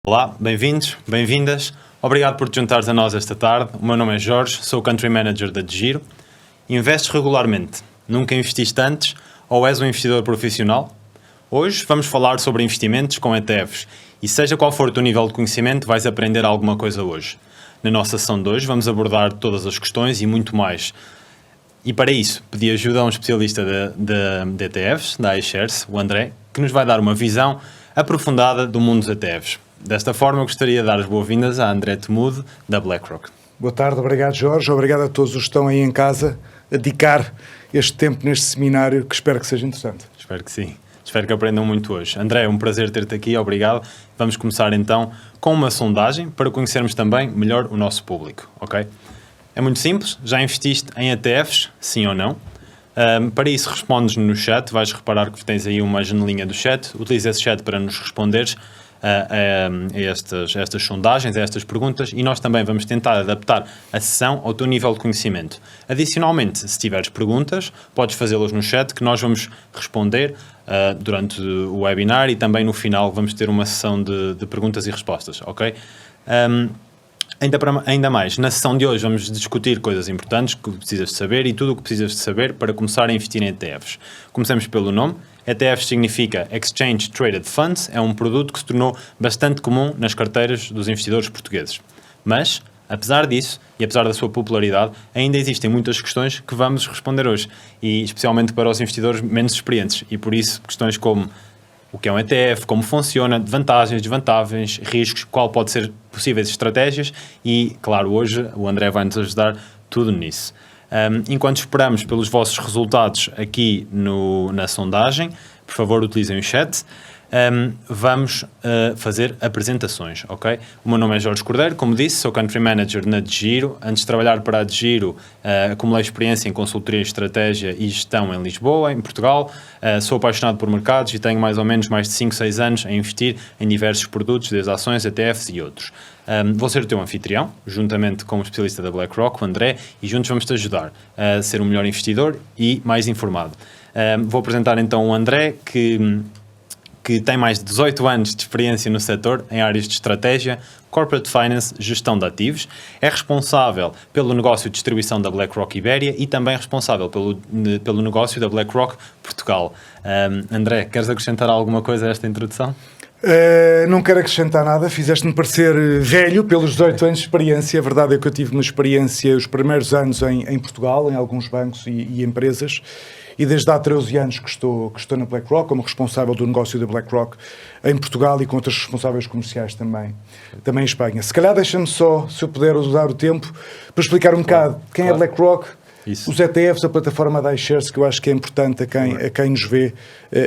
Olá, bem-vindos, bem-vindas. Obrigado por te juntares a nós esta tarde. O meu nome é Jorge, sou o Country Manager da DeGiro. Investes regularmente? Nunca investiste antes? Ou és um investidor profissional? Hoje vamos falar sobre investimentos com ETFs. E seja qual for o teu nível de conhecimento, vais aprender alguma coisa hoje. Na nossa sessão de hoje vamos abordar todas as questões e muito mais. E para isso, pedi ajuda a um especialista de ETFs, da iShares, o André, que nos vai dar uma visão aprofundada do mundo dos ETFs. Desta forma, eu gostaria de dar as boas-vindas a André Temude, da BlackRock. Boa tarde, obrigado Jorge, obrigado a todos os que estão aí em casa a dedicar este tempo neste seminário, que espero que seja interessante. Espero que sim. Espero que aprendam muito hoje. André, é um prazer ter-te aqui, obrigado. Vamos começar então com uma sondagem para conhecermos também melhor o nosso público, ok? É muito simples, já investiste em ETFs, sim ou não? Para isso respondes no chat, vais reparar que tens aí uma janelinha do chat, utiliza esse chat para nos responderes a estas sondagens, a estas perguntas, e nós também vamos tentar adaptar a sessão ao teu nível de conhecimento. Adicionalmente, se tiveres perguntas, podes fazê-las no chat, que nós vamos responder durante o webinar, e também no final vamos ter uma sessão de perguntas e respostas, ok? Ainda mais, na sessão de hoje vamos discutir coisas importantes que precisas de saber e tudo o que precisas de saber para começar a investir em ETFs. Começamos pelo nome. ETFs significa Exchange Traded Funds, é um produto que se tornou bastante comum nas carteiras dos investidores portugueses. Mas, apesar disso, e apesar da sua popularidade, ainda existem muitas questões que vamos responder hoje, e especialmente para os investidores menos experientes, e por isso questões como o que é um ETF, como funciona, vantagens, desvantagens, riscos, qual pode ser possíveis estratégias e, claro, hoje o André vai nos ajudar tudo nisso. Enquanto esperamos pelos vossos resultados aqui na sondagem, por favor utilizem o chat. Vamos fazer apresentações, ok? O meu nome é Jorge Cordeiro, como disse, sou Country Manager na DeGiro. Antes de trabalhar para a DeGiro, acumulei experiência em consultoria, estratégia e gestão em Lisboa, em Portugal. Sou apaixonado por mercados e tenho mais ou menos mais de 5, 6 anos a investir em diversos produtos, desde ações, ETFs e outros. Vou ser o teu anfitrião, juntamente com o especialista da BlackRock, o André, e juntos vamos-te ajudar a ser um melhor investidor e mais informado. Vou apresentar então o André, que tem mais de 18 anos de experiência no setor, em áreas de estratégia, corporate finance, gestão de ativos. É responsável pelo negócio de distribuição da BlackRock Ibéria e também responsável pelo negócio da BlackRock Portugal. André, queres acrescentar alguma coisa a esta introdução? Não quero acrescentar nada, fizeste-me parecer velho pelos 18 anos de experiência. A verdade é que eu tive uma experiência, os primeiros anos em Portugal, em alguns bancos e empresas, e desde há 13 anos que estou na BlackRock, como responsável do negócio da BlackRock em Portugal e com outros responsáveis comerciais também em Espanha. Se calhar deixa-me só, se eu puder usar o tempo, para explicar um bocado quem é a BlackRock, isso. Os ETFs, a plataforma da iShares, que eu acho que é importante a quem nos vê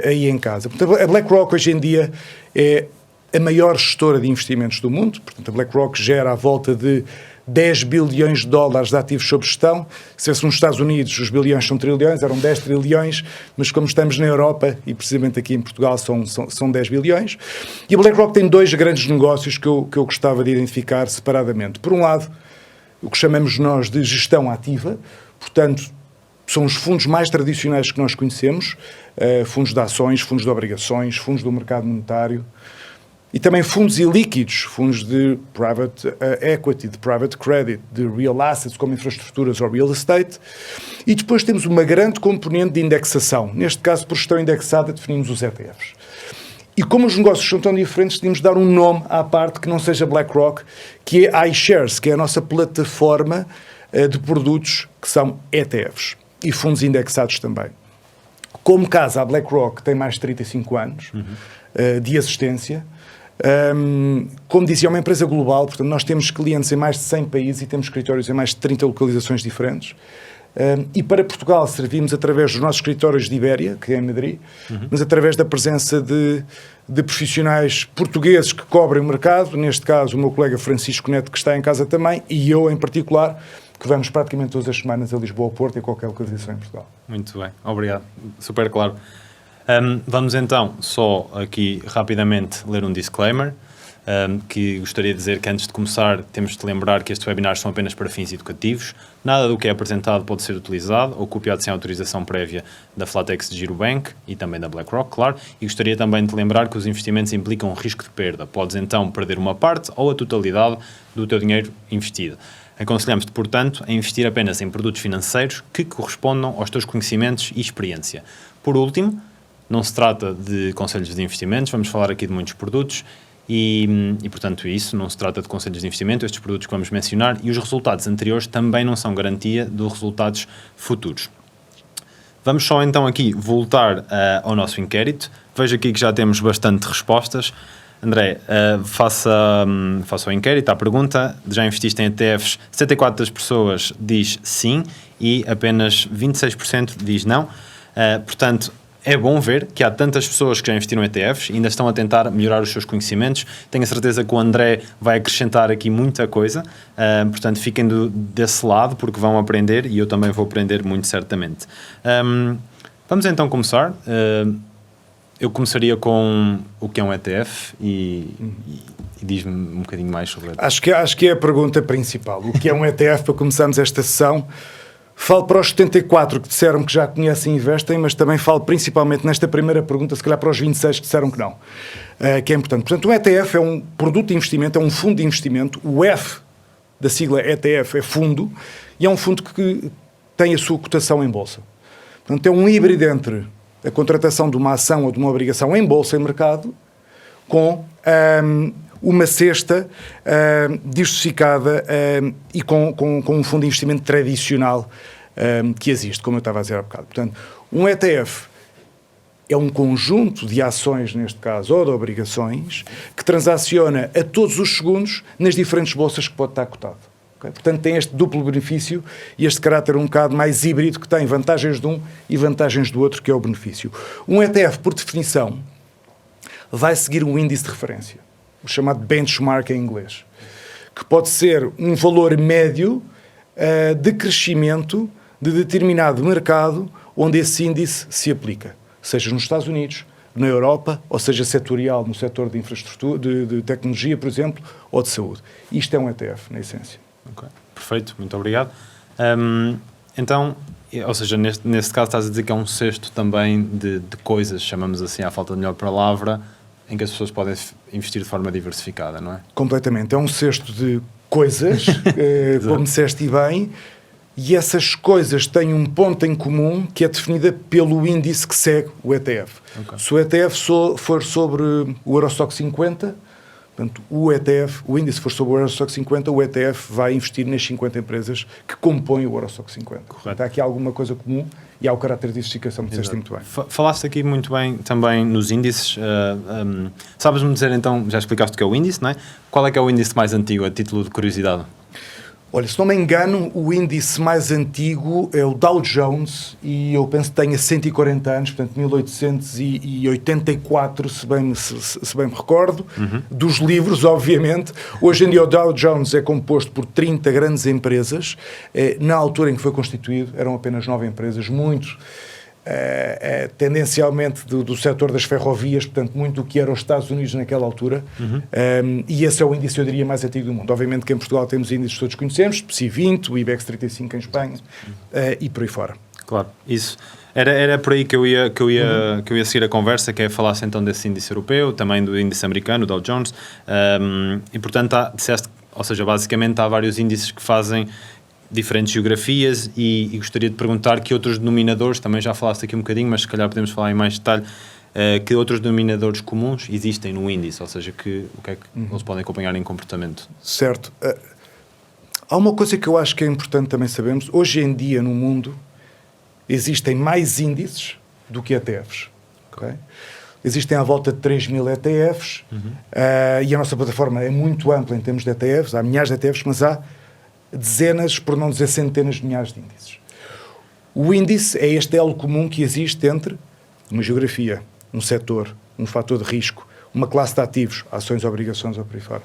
aí em casa. Portanto, a BlackRock hoje em dia é a maior gestora de investimentos do mundo. Portanto, a BlackRock gera à volta de 10 bilhões de dólares de ativos sob gestão. Se fosse nos Estados Unidos, os bilhões são trilhões, eram 10 trilhões, mas como estamos na Europa e precisamente aqui em Portugal são 10 bilhões. E a BlackRock tem dois grandes negócios que eu gostava de identificar separadamente. Por um lado, o que chamamos nós de gestão ativa, portanto, são os fundos mais tradicionais que nós conhecemos, fundos de ações, fundos de obrigações, fundos do mercado monetário, e também fundos ilíquidos, fundos de private equity, de private credit, de real assets, como infraestruturas ou real estate. E depois temos uma grande componente de indexação. Neste caso, por gestão indexada, definimos os ETFs. E como os negócios são tão diferentes, decidimos dar um nome à parte que não seja BlackRock, que é a iShares, que é a nossa plataforma de produtos que são ETFs e fundos indexados também. Como casa, a BlackRock tem mais de 35 anos de existência. Como dizia, é uma empresa global, portanto nós temos clientes em mais de 100 países e temos escritórios em mais de 30 localizações diferentes. E para Portugal servimos através dos nossos escritórios de Ibéria, que é em Madrid, mas através da presença de profissionais portugueses que cobrem o mercado, neste caso o meu colega Francisco Neto, que está em casa também, e eu em particular, que vamos praticamente todas as semanas a Lisboa, ao Porto e a qualquer localização em Portugal. Muito bem, obrigado. Super claro. Vamos então só aqui rapidamente ler um disclaimer. que gostaria de dizer que antes de começar temos de lembrar que estes webinars são apenas para fins educativos. Nada do que é apresentado pode ser utilizado ou copiado sem autorização prévia da Flatex de Girobank e também da BlackRock, claro. E gostaria também de lembrar que os investimentos implicam um risco de perda. Podes então perder uma parte ou a totalidade do teu dinheiro investido. Aconselhamos-te, portanto, a investir apenas em produtos financeiros que correspondam aos teus conhecimentos e experiência. Por último, não se trata de conselhos de investimentos, vamos falar aqui de muitos produtos e, portanto, isso não se trata de conselhos de investimento, estes produtos que vamos mencionar, e os resultados anteriores também não são garantia dos resultados futuros. Vamos só então aqui voltar ao nosso inquérito. Vejo aqui que já temos bastante respostas. André, faça o inquérito, a pergunta, já investiste em ETFs, 74% das pessoas diz sim e apenas 26% diz não. Portanto, é bom ver que há tantas pessoas que já investiram em ETFs e ainda estão a tentar melhorar os seus conhecimentos. Tenho a certeza que o André vai acrescentar aqui muita coisa, portanto fiquem desse lado porque vão aprender e eu também vou aprender muito certamente. Vamos então começar. Eu começaria com o que é um ETF e diz-me um bocadinho mais sobre ETF. Acho que é a pergunta principal. O que é um ETF para começarmos esta sessão? Falo para os 74 que disseram que já conhecem e investem, mas também falo principalmente nesta primeira pergunta, se calhar para os 26 que disseram que não, que é importante. Portanto, um ETF é um produto de investimento, é um fundo de investimento. O F da sigla ETF é fundo e é um fundo que tem a sua cotação em bolsa. Portanto, é um híbrido entre a contratação de uma ação ou de uma obrigação em bolsa, em mercado, com uma cesta diversificada e com um fundo de investimento tradicional que existe, como eu estava a dizer há bocado. Portanto, um ETF é um conjunto de ações, neste caso, ou de obrigações, que transaciona a todos os segundos nas diferentes bolsas que pode estar cotado. Okay? Portanto, tem este duplo benefício e este caráter um bocado mais híbrido, que tem vantagens de um e vantagens do outro, que é o benefício. Um ETF, por definição, vai seguir um índice de referência, o chamado benchmark em inglês, que pode ser um valor médio de crescimento de determinado mercado onde esse índice se aplica, seja nos Estados Unidos, na Europa, ou seja setorial no setor de infraestrutura, de tecnologia, por exemplo, ou de saúde. Isto é um ETF, na essência. Okay. Perfeito, muito obrigado. Então, ou seja, neste caso estás a dizer que é um cesto também de coisas, chamamos assim, à falta de melhor palavra, em que as pessoas podem investir de forma diversificada, não é? Completamente. É um cesto de coisas, como disseste bem, e essas coisas têm um ponto em comum que é definida pelo índice que segue o ETF. Okay. Se o ETF for sobre o Eurostoxx 50, portanto, o índice for sobre o Eurostoxx 50, o ETF vai investir nas 50 empresas que compõem o Eurostoxx 50. Portanto, há aqui alguma coisa comum e há o caráter de diversificação que disseste muito bem. Falaste aqui muito bem também nos índices. Sabes-me dizer então, já explicaste o que é o índice, não é? Qual é que é o índice mais antigo, a título de curiosidade? Olha, se não me engano, o índice mais antigo é o Dow Jones e eu penso que tenha 140 anos, portanto 1884, se bem me recordo, dos livros, obviamente. Hoje em dia o Dow Jones é composto por 30 grandes empresas. Na altura em que foi constituído eram apenas 9 empresas, muito tendencialmente do setor das ferrovias, portanto muito do que era os Estados Unidos naquela altura, e esse é o índice, eu diria, mais antigo do mundo. Obviamente que em Portugal temos índices que todos conhecemos, o PSI 20, o IBEX 35 em Espanha, e por aí fora. Claro, isso. Era por aí que eu ia seguir a conversa, que é falar-se então desse índice europeu, também do índice americano, o Dow Jones, e portanto disseste, ou seja, basicamente há vários índices que fazem diferentes geografias e gostaria de perguntar que outros denominadores, também já falaste aqui um bocadinho, mas se calhar podemos falar em mais detalhe, que outros denominadores comuns existem no índice, ou seja, o que é que eles podem acompanhar em comportamento? Certo. Há uma coisa que eu acho que é importante também sabermos. Hoje em dia no mundo existem mais índices do que ETFs. Okay? Existem à volta de 3.000 ETFs e a nossa plataforma é muito ampla em termos de ETFs, há milhares de ETFs, mas há dezenas, por não dizer centenas de milhares de índices. O índice é este elo comum que existe entre uma geografia, um setor, um fator de risco, uma classe de ativos, ações, obrigações ou por aí fora.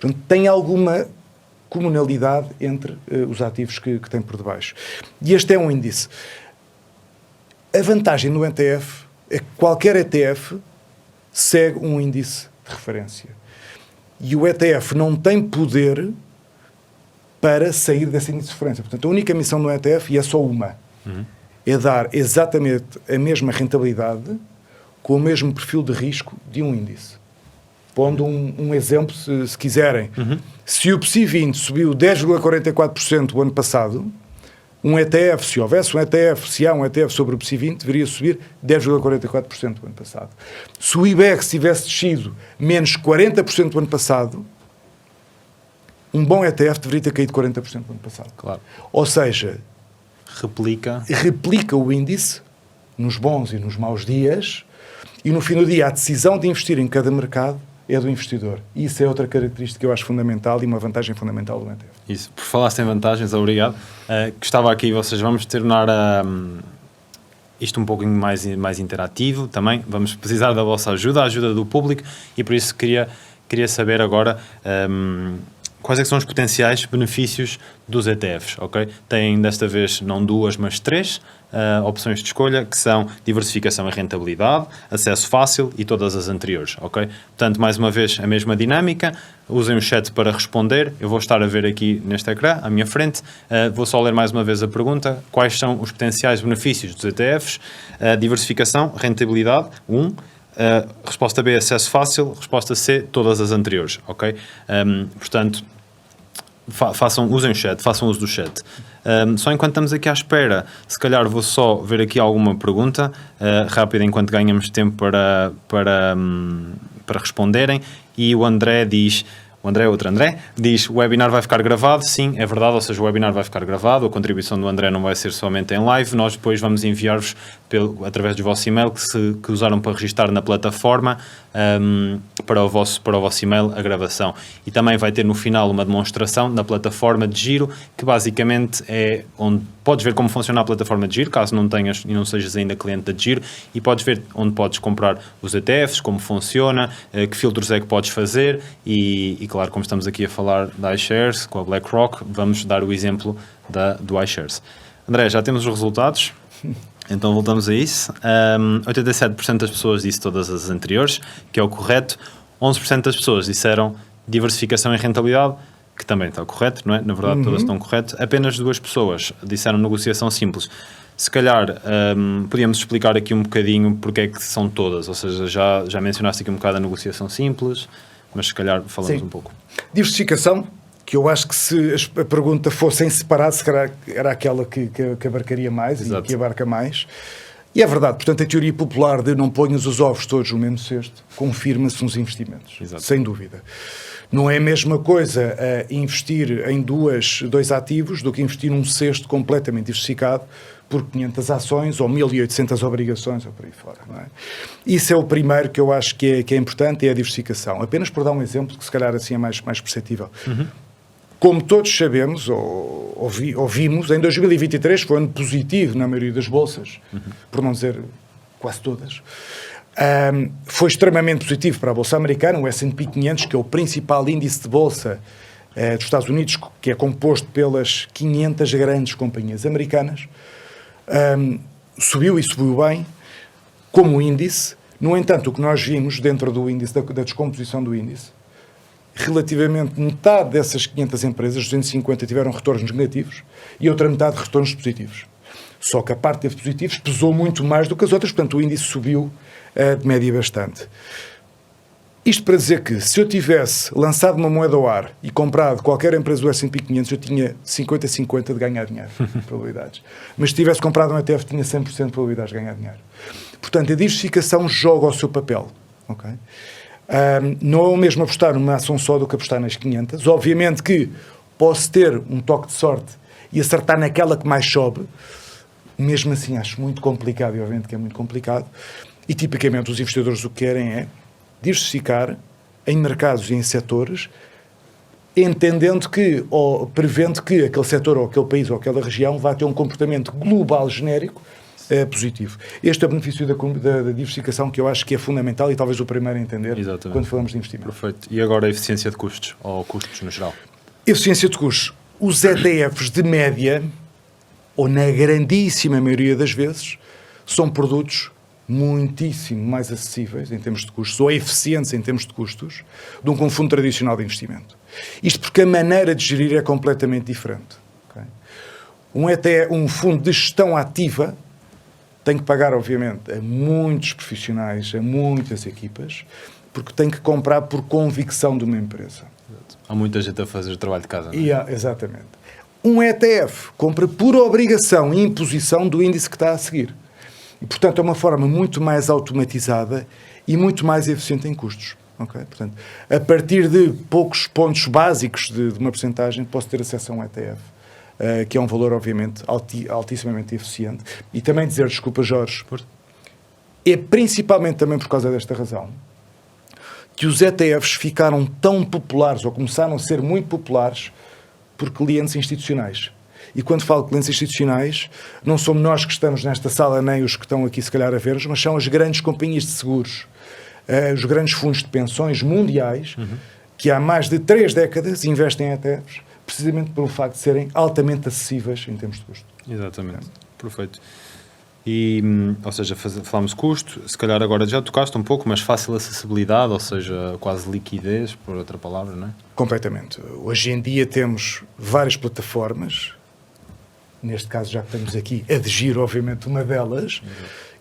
Portanto, tem alguma comunalidade entre os ativos que tem por debaixo. E este é um índice. A vantagem do ETF é que qualquer ETF segue um índice de referência. E o ETF não tem poder para sair dessa índice de referência. Portanto, a única missão do ETF, e é só uma, é dar exatamente a mesma rentabilidade com o mesmo perfil de risco de um índice. Pondo um exemplo, se quiserem. Se o PSI 20 subiu 10,44% o ano passado, um ETF, se houvesse um ETF, se há um ETF sobre o PSI 20, deveria subir 10,44% o ano passado. Se o IBEX tivesse descido menos 40% o ano passado, um bom ETF deveria ter caído 40% no ano passado. Claro. Ou seja, replica o índice nos bons e nos maus dias, e no fim do dia a decisão de investir em cada mercado é do investidor. E isso é outra característica que eu acho fundamental e uma vantagem fundamental do ETF. Isso. Por falar em vantagens, obrigado. Gostava aqui, vocês vamos tornar isto um pouquinho mais interativo também. Vamos precisar da vossa ajuda, a ajuda do público, e por isso queria saber agora quais é que são os potenciais benefícios dos ETFs, ok? Têm desta vez não 2, mas 3 opções de escolha, que são diversificação e rentabilidade, acesso fácil e todas as anteriores, ok? Portanto, mais uma vez, a mesma dinâmica. Usem o chat para responder. Eu vou estar a ver aqui neste ecrã, à minha frente. Vou só ler mais uma vez a pergunta. Quais são os potenciais benefícios dos ETFs? Diversificação, rentabilidade, 1. Resposta B, acesso fácil. Resposta C, todas as anteriores, ok? Portanto, usem o chat, façam uso do chat. Só enquanto estamos aqui à espera, se calhar vou só ver aqui alguma pergunta rápida, enquanto ganhamos tempo para responderem. E o André diz... O André, outro André, diz: o webinar vai ficar gravado. Sim, é verdade, ou seja, o webinar vai ficar gravado, a contribuição do André não vai ser somente em live, nós depois vamos enviar-vos através do vosso e-mail que usaram para registrar na plataforma para o vosso e-mail a gravação. E também vai ter no final uma demonstração na plataforma de giro, que basicamente é onde podes ver como funciona a plataforma de giro, caso não tenhas e não sejas ainda cliente da giro, e podes ver onde podes comprar os ETFs, como funciona, que filtros é que podes fazer e claro, como estamos aqui a falar da iShares, com a BlackRock, vamos dar o exemplo do iShares. André, já temos os resultados, então voltamos a isso. 87% das pessoas disse todas as anteriores, que é o correto. 11% das pessoas disseram diversificação e rentabilidade, que também está correto, não é? Na verdade, todas estão corretas. Apenas 2 pessoas disseram negociação simples. Se calhar, podíamos explicar aqui um bocadinho porque é que são todas, ou seja, já mencionaste aqui um bocado a negociação simples, mas se calhar falamos um pouco. Diversificação, que eu acho que se a pergunta fosse em separado, se calhar era aquela que abarcaria mais. Exato. E que abarca mais. E é verdade, portanto, a teoria popular de não ponhas os ovos todos no mesmo cesto confirma-se nos investimentos. Exato. Sem dúvida. Não é a mesma coisa investir em dois ativos do que investir num cesto completamente diversificado por 500 ações ou 1.800 obrigações ou por aí fora. Não é? Isso é o primeiro que eu acho que é importante, é a diversificação. Apenas por dar um exemplo que se calhar assim é mais perceptível. Como todos sabemos, ou vimos, em 2023 foi um ano positivo na maioria das bolsas, por não dizer quase todas. Foi extremamente positivo para a Bolsa Americana, o S&P 500, que é o principal índice de bolsa dos Estados Unidos, que é composto pelas 500 grandes companhias americanas, subiu e subiu bem, como índice. No entanto, o que nós vimos dentro do índice, da descomposição do índice, relativamente metade dessas 500 empresas, 250, tiveram retornos negativos e a outra metade retornos positivos. Só que a parte de positivos pesou muito mais do que as outras, portanto o índice subiu de média bastante. Isto para dizer que se eu tivesse lançado uma moeda ao ar e comprado qualquer empresa do S&P 500, eu tinha 50-50 de ganhar dinheiro, probabilidades. Mas se tivesse comprado um ETF, tinha 100% de probabilidades de ganhar dinheiro. Portanto, a diversificação joga o seu papel. Okay? Não é o mesmo apostar numa ação só do que apostar nas 500. Obviamente que posso ter um toque de sorte e acertar naquela que mais sobe. Mesmo assim, acho muito complicado, e obviamente que é muito complicado. E tipicamente os investidores o que querem é diversificar em mercados e em setores, entendendo que, ou prevendo que aquele setor, ou aquele país, ou aquela região vai ter um comportamento global genérico positivo. Este é o benefício da diversificação que eu acho que é fundamental e talvez o primeiro a entender. Exatamente. Quando falamos de investimento. Perfeito. E agora a eficiência de custos, ou custos no geral? Eficiência de custos. Os ETFs de média, ou na grandíssima maioria das vezes, são produtos muitíssimo mais acessíveis em termos de custos, ou eficientes em termos de custos, do que um fundo tradicional de investimento. Isto porque a maneira de gerir é completamente diferente. Okay? Um fundo de gestão ativa tem que pagar, obviamente, a muitos profissionais, a muitas equipas, porque tem que comprar por convicção de uma empresa. Há muita gente a fazer trabalho de casa, não é? Exatamente. Um ETF compra por obrigação e imposição do índice que está a seguir. E, portanto, é uma forma muito mais automatizada e muito mais eficiente em custos. Okay? Portanto, a partir de poucos pontos básicos de uma porcentagem, posso ter acesso a um ETF, que é um valor, obviamente, altissimamente eficiente. E também dizer, desculpa, Jorge, é principalmente também por causa desta razão que os ETFs ficaram tão populares, ou começaram a ser muito populares, por clientes institucionais. E quando falo de clientes institucionais, não somos nós que estamos nesta sala, nem os que estão aqui se calhar a ver-nos, mas são as grandes companhias de seguros, os grandes fundos de pensões mundiais, que há mais de 3 décadas investem em ETFs, precisamente pelo facto de serem altamente acessíveis em termos de custo. Exatamente, perfeito. E, ou seja, falámos de custo, se calhar agora já tocaste um pouco, mas fácil acessibilidade, ou seja, quase liquidez, por outra palavra, não é? Completamente. Hoje em dia temos várias plataformas, neste caso já que estamos aqui, a de giro, obviamente, uma delas.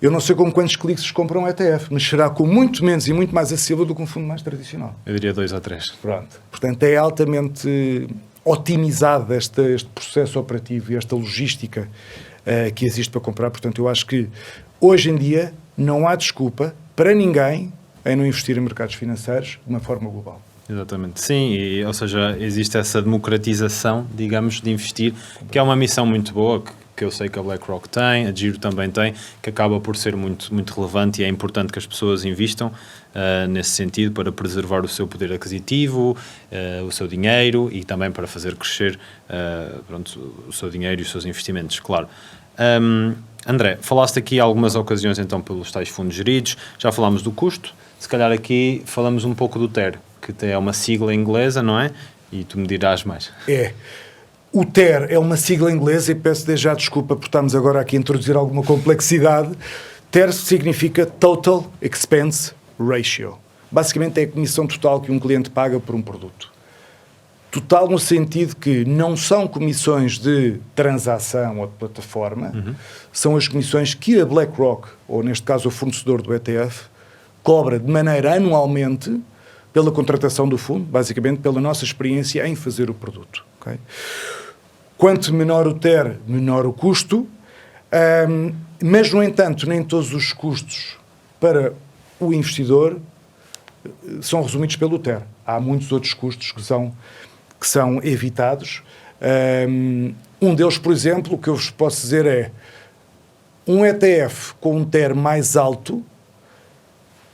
Eu não sei com quantos cliques se compra um ETF, mas será com muito menos e muito mais acessível do que um fundo mais tradicional. Eu diria 2 ou 3. Pronto. Portanto, é altamente otimizado este processo operativo e esta logística que existe para comprar. Portanto, eu acho que hoje em dia não há desculpa para ninguém em não investir em mercados financeiros de uma forma global. Exatamente, sim, ou seja, existe essa democratização, digamos, de investir, que é uma missão muito boa, que eu sei que a BlackRock tem, a Giro também tem, que acaba por ser muito, muito relevante, e é importante que as pessoas investam nesse sentido para preservar o seu poder aquisitivo, o seu dinheiro, e também para fazer crescer o seu dinheiro e os seus investimentos, claro. André, falaste aqui algumas ocasiões então pelos tais fundos geridos, já falámos do custo, se calhar aqui falamos um pouco do TER, que é uma sigla inglesa, não é? E tu me dirás mais. O TER é uma sigla inglesa e peço desde já desculpa por estarmos agora aqui a introduzir alguma complexidade. TER significa Total Expense Ratio. Basicamente é a comissão total que um cliente paga por um produto. Total no sentido que não são comissões de transação ou de plataforma, são as comissões que a BlackRock, ou neste caso o fornecedor do ETF, cobra de maneira anualmente pela contratação do fundo, basicamente pela nossa experiência em fazer o produto. Okay? Quanto menor o TER, menor o custo, mas, no entanto, nem todos os custos para o investidor são resumidos pelo TER. Há muitos outros custos que são evitados. Um deles, por exemplo, o que eu vos posso dizer é um ETF com um TER mais alto,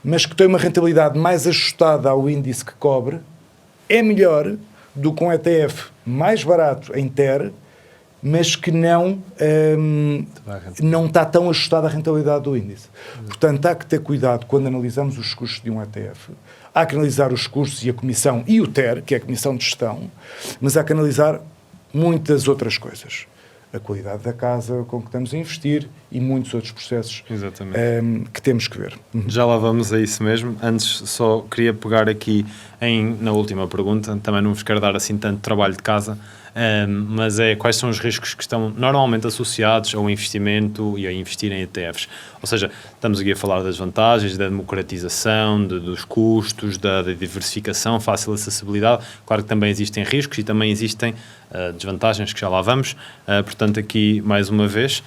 mas que tem uma rentabilidade mais ajustada ao índice que cobre, é melhor do que um ETF mais barato em TER, mas que não está tão ajustado à rentabilidade do índice. Portanto, há que ter cuidado quando analisamos os custos de um ETF. Há que analisar os custos e a comissão e o TER, que é a comissão de gestão, mas há que analisar muitas outras coisas. A qualidade da casa com que estamos a investir e muitos outros processos que temos que ver. Já lá vamos a isso mesmo. Antes só queria pegar aqui na última pergunta, também não vos quero dar assim tanto trabalho de casa, mas quais são os riscos que estão normalmente associados ao investimento e a investir em ETFs. Ou seja, estamos aqui a falar das vantagens, da democratização, dos custos, da diversificação, fácil acessibilidade. Claro que também existem riscos e também existem desvantagens que já lá vamos. Portanto, aqui, mais uma vez,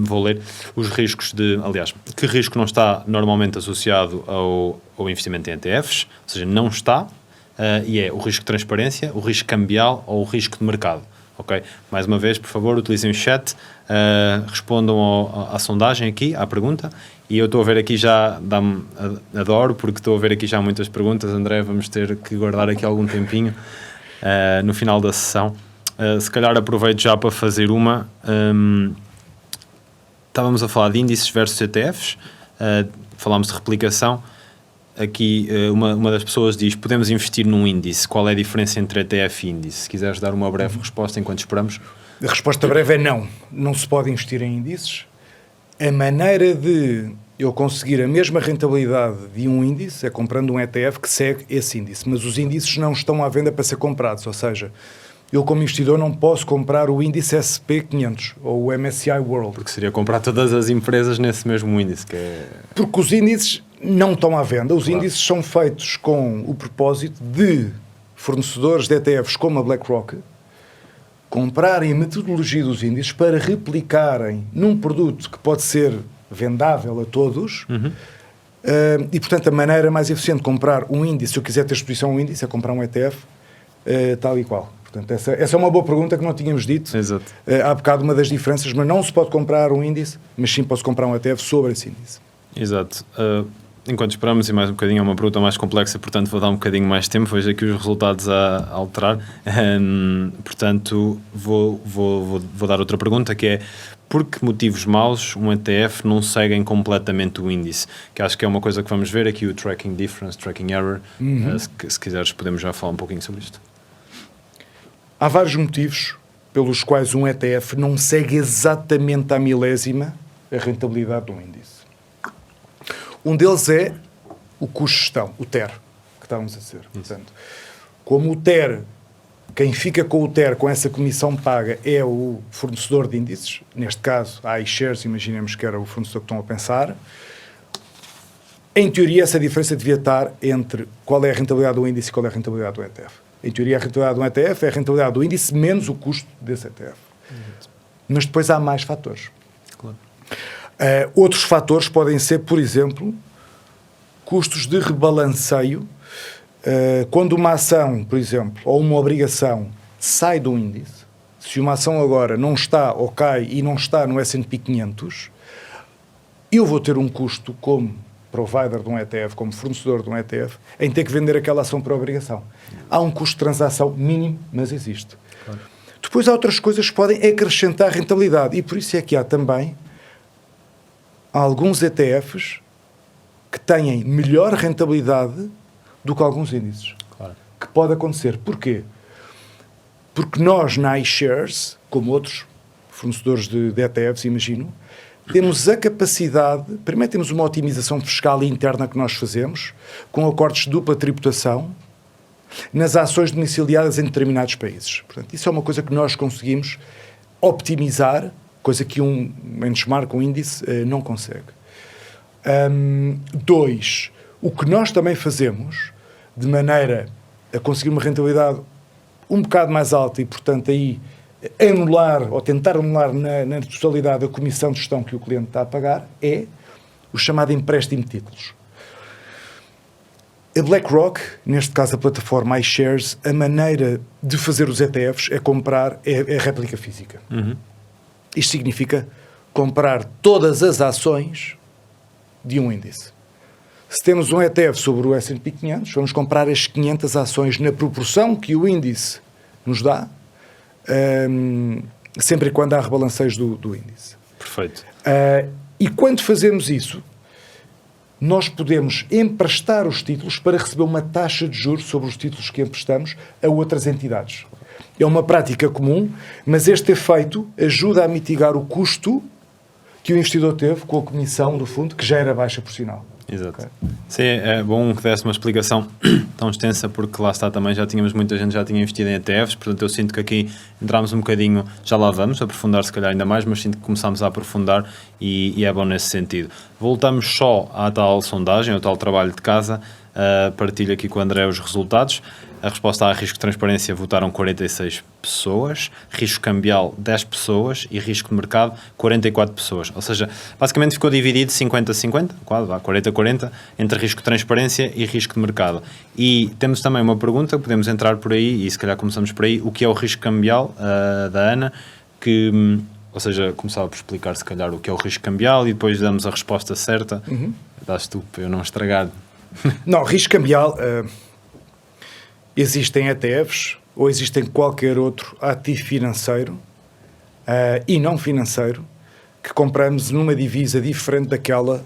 vou ler os riscos aliás, que risco não está normalmente associado ao investimento em ETFs, ou seja, não está, e é o risco de transparência, o risco cambial ou o risco de mercado. Okay? Mais uma vez, por favor, utilizem o chat, respondam à sondagem aqui, à pergunta, e eu estou a ver aqui já, adoro, porque estou a ver aqui já muitas perguntas, André, vamos ter que guardar aqui algum tempinho no final da sessão. Se calhar aproveito já para fazer uma. Estávamos a falar de índices versus ETFs, falámos de replicação. Aqui uma das pessoas diz, podemos investir num índice, qual é a diferença entre ETF e índice? Se quiseres dar uma breve resposta enquanto esperamos. A resposta breve é não. Não se pode investir em índices. A maneira de eu conseguir a mesma rentabilidade de um índice é comprando um ETF que segue esse índice. Mas os índices não estão à venda para ser comprados. Ou seja, eu como investidor não posso comprar o índice SP500 ou o MSCI World. Porque seria comprar todas as empresas nesse mesmo índice. Porque os índices não estão à venda. Os índices são feitos com o propósito de fornecedores de ETFs como a BlackRock comprarem a metodologia dos índices para replicarem num produto que pode ser vendável a todos. E, portanto, a maneira mais eficiente de comprar um índice, se eu quiser ter exposição a um índice, é comprar um ETF tal e qual. Portanto, essa é uma boa pergunta que não tínhamos dito. Exato. Há bocado uma das diferenças, mas não se pode comprar um índice, mas sim posso comprar um ETF sobre esse índice. Exato. Enquanto esperamos, e mais um bocadinho, é uma pergunta mais complexa, portanto vou dar um bocadinho mais de tempo, vejo aqui os resultados a alterar. Portanto, vou dar outra pergunta, que é: por que motivos maus um ETF não seguem completamente o índice? Que acho que é uma coisa que vamos ver aqui, o tracking difference, tracking error. Se quiseres podemos já falar um pouquinho sobre isto. Há vários motivos pelos quais um ETF não segue exatamente à milésima a rentabilidade de um índice. Um deles é o custo de gestão, o TER, que estávamos a dizer. Portanto, como o TER, quem fica com o TER, com essa comissão paga, é o fornecedor de índices, neste caso a iShares, imaginemos que era o fornecedor que estão a pensar, em teoria essa diferença devia estar entre qual é a rentabilidade do índice e qual é a rentabilidade do ETF. Em teoria a rentabilidade do ETF é a rentabilidade do índice menos o custo desse ETF. Mas depois há mais fatores. Claro. Outros fatores podem ser, por exemplo, custos de rebalanceio. Quando uma ação, por exemplo, ou uma obrigação sai do índice, se uma ação agora não está ou cai e não está no S&P 500, eu vou ter um custo como provider de um ETF, como fornecedor de um ETF, em ter que vender aquela ação por obrigação. Há um custo de transação mínimo, mas existe. Claro. Depois há outras coisas que podem acrescentar rentabilidade, e por isso é que há também alguns ETFs que têm melhor rentabilidade do que alguns índices. Claro. Que pode acontecer. Porquê? Porque nós, na iShares, como outros fornecedores de ETFs, imagino, temos a capacidade, primeiro temos uma otimização fiscal interna que nós fazemos, com acordos de dupla tributação, nas ações domiciliadas em determinados países. Portanto, isso é uma coisa que nós conseguimos optimizar, coisa que um benchmark, um índice, não consegue. 2, o que nós também fazemos, de maneira a conseguir uma rentabilidade um bocado mais alta e, portanto, aí anular ou tentar anular na totalidade a comissão de gestão que o cliente está a pagar, é o chamado empréstimo de títulos. A BlackRock, neste caso a plataforma iShares, a maneira de fazer os ETFs é comprar, é réplica física. Isto significa comprar todas as ações de um índice. Se temos um ETF sobre o S&P 500, vamos comprar as 500 ações na proporção que o índice nos dá, sempre e quando há rebalanceios do índice. Perfeito. E quando fazemos isso, nós podemos emprestar os títulos para receber uma taxa de juros sobre os títulos que emprestamos a outras entidades. É uma prática comum, mas este efeito ajuda a mitigar o custo que o investidor teve com a comissão do fundo, que já era baixa por sinal. Exato. Okay. Sim, é bom que desse uma explicação tão extensa, porque lá está também, já tínhamos, muita gente já tinha investido em ETFs, portanto eu sinto que aqui entramos um bocadinho, já lá vamos aprofundar se calhar ainda mais, mas sinto que começamos a aprofundar e é bom nesse sentido. Voltamos só à tal sondagem, ao tal trabalho de casa. Partilho aqui com o André os resultados. A resposta a risco de transparência votaram 46 pessoas, risco cambial 10 pessoas e risco de mercado 44 pessoas. Ou seja, basicamente ficou dividido 50-50, quase 40-40, entre risco de transparência e risco de mercado. E temos também uma pergunta, podemos entrar por aí, e se calhar começamos por aí, o que é o risco cambial, da Ana, que, ou seja, começava por explicar se calhar o que é o risco cambial e depois damos a resposta certa. Dás tu, para eu não estragar. Não, risco cambial... Existem ETFs ou existem qualquer outro ativo financeiro e não financeiro que compramos numa divisa diferente daquela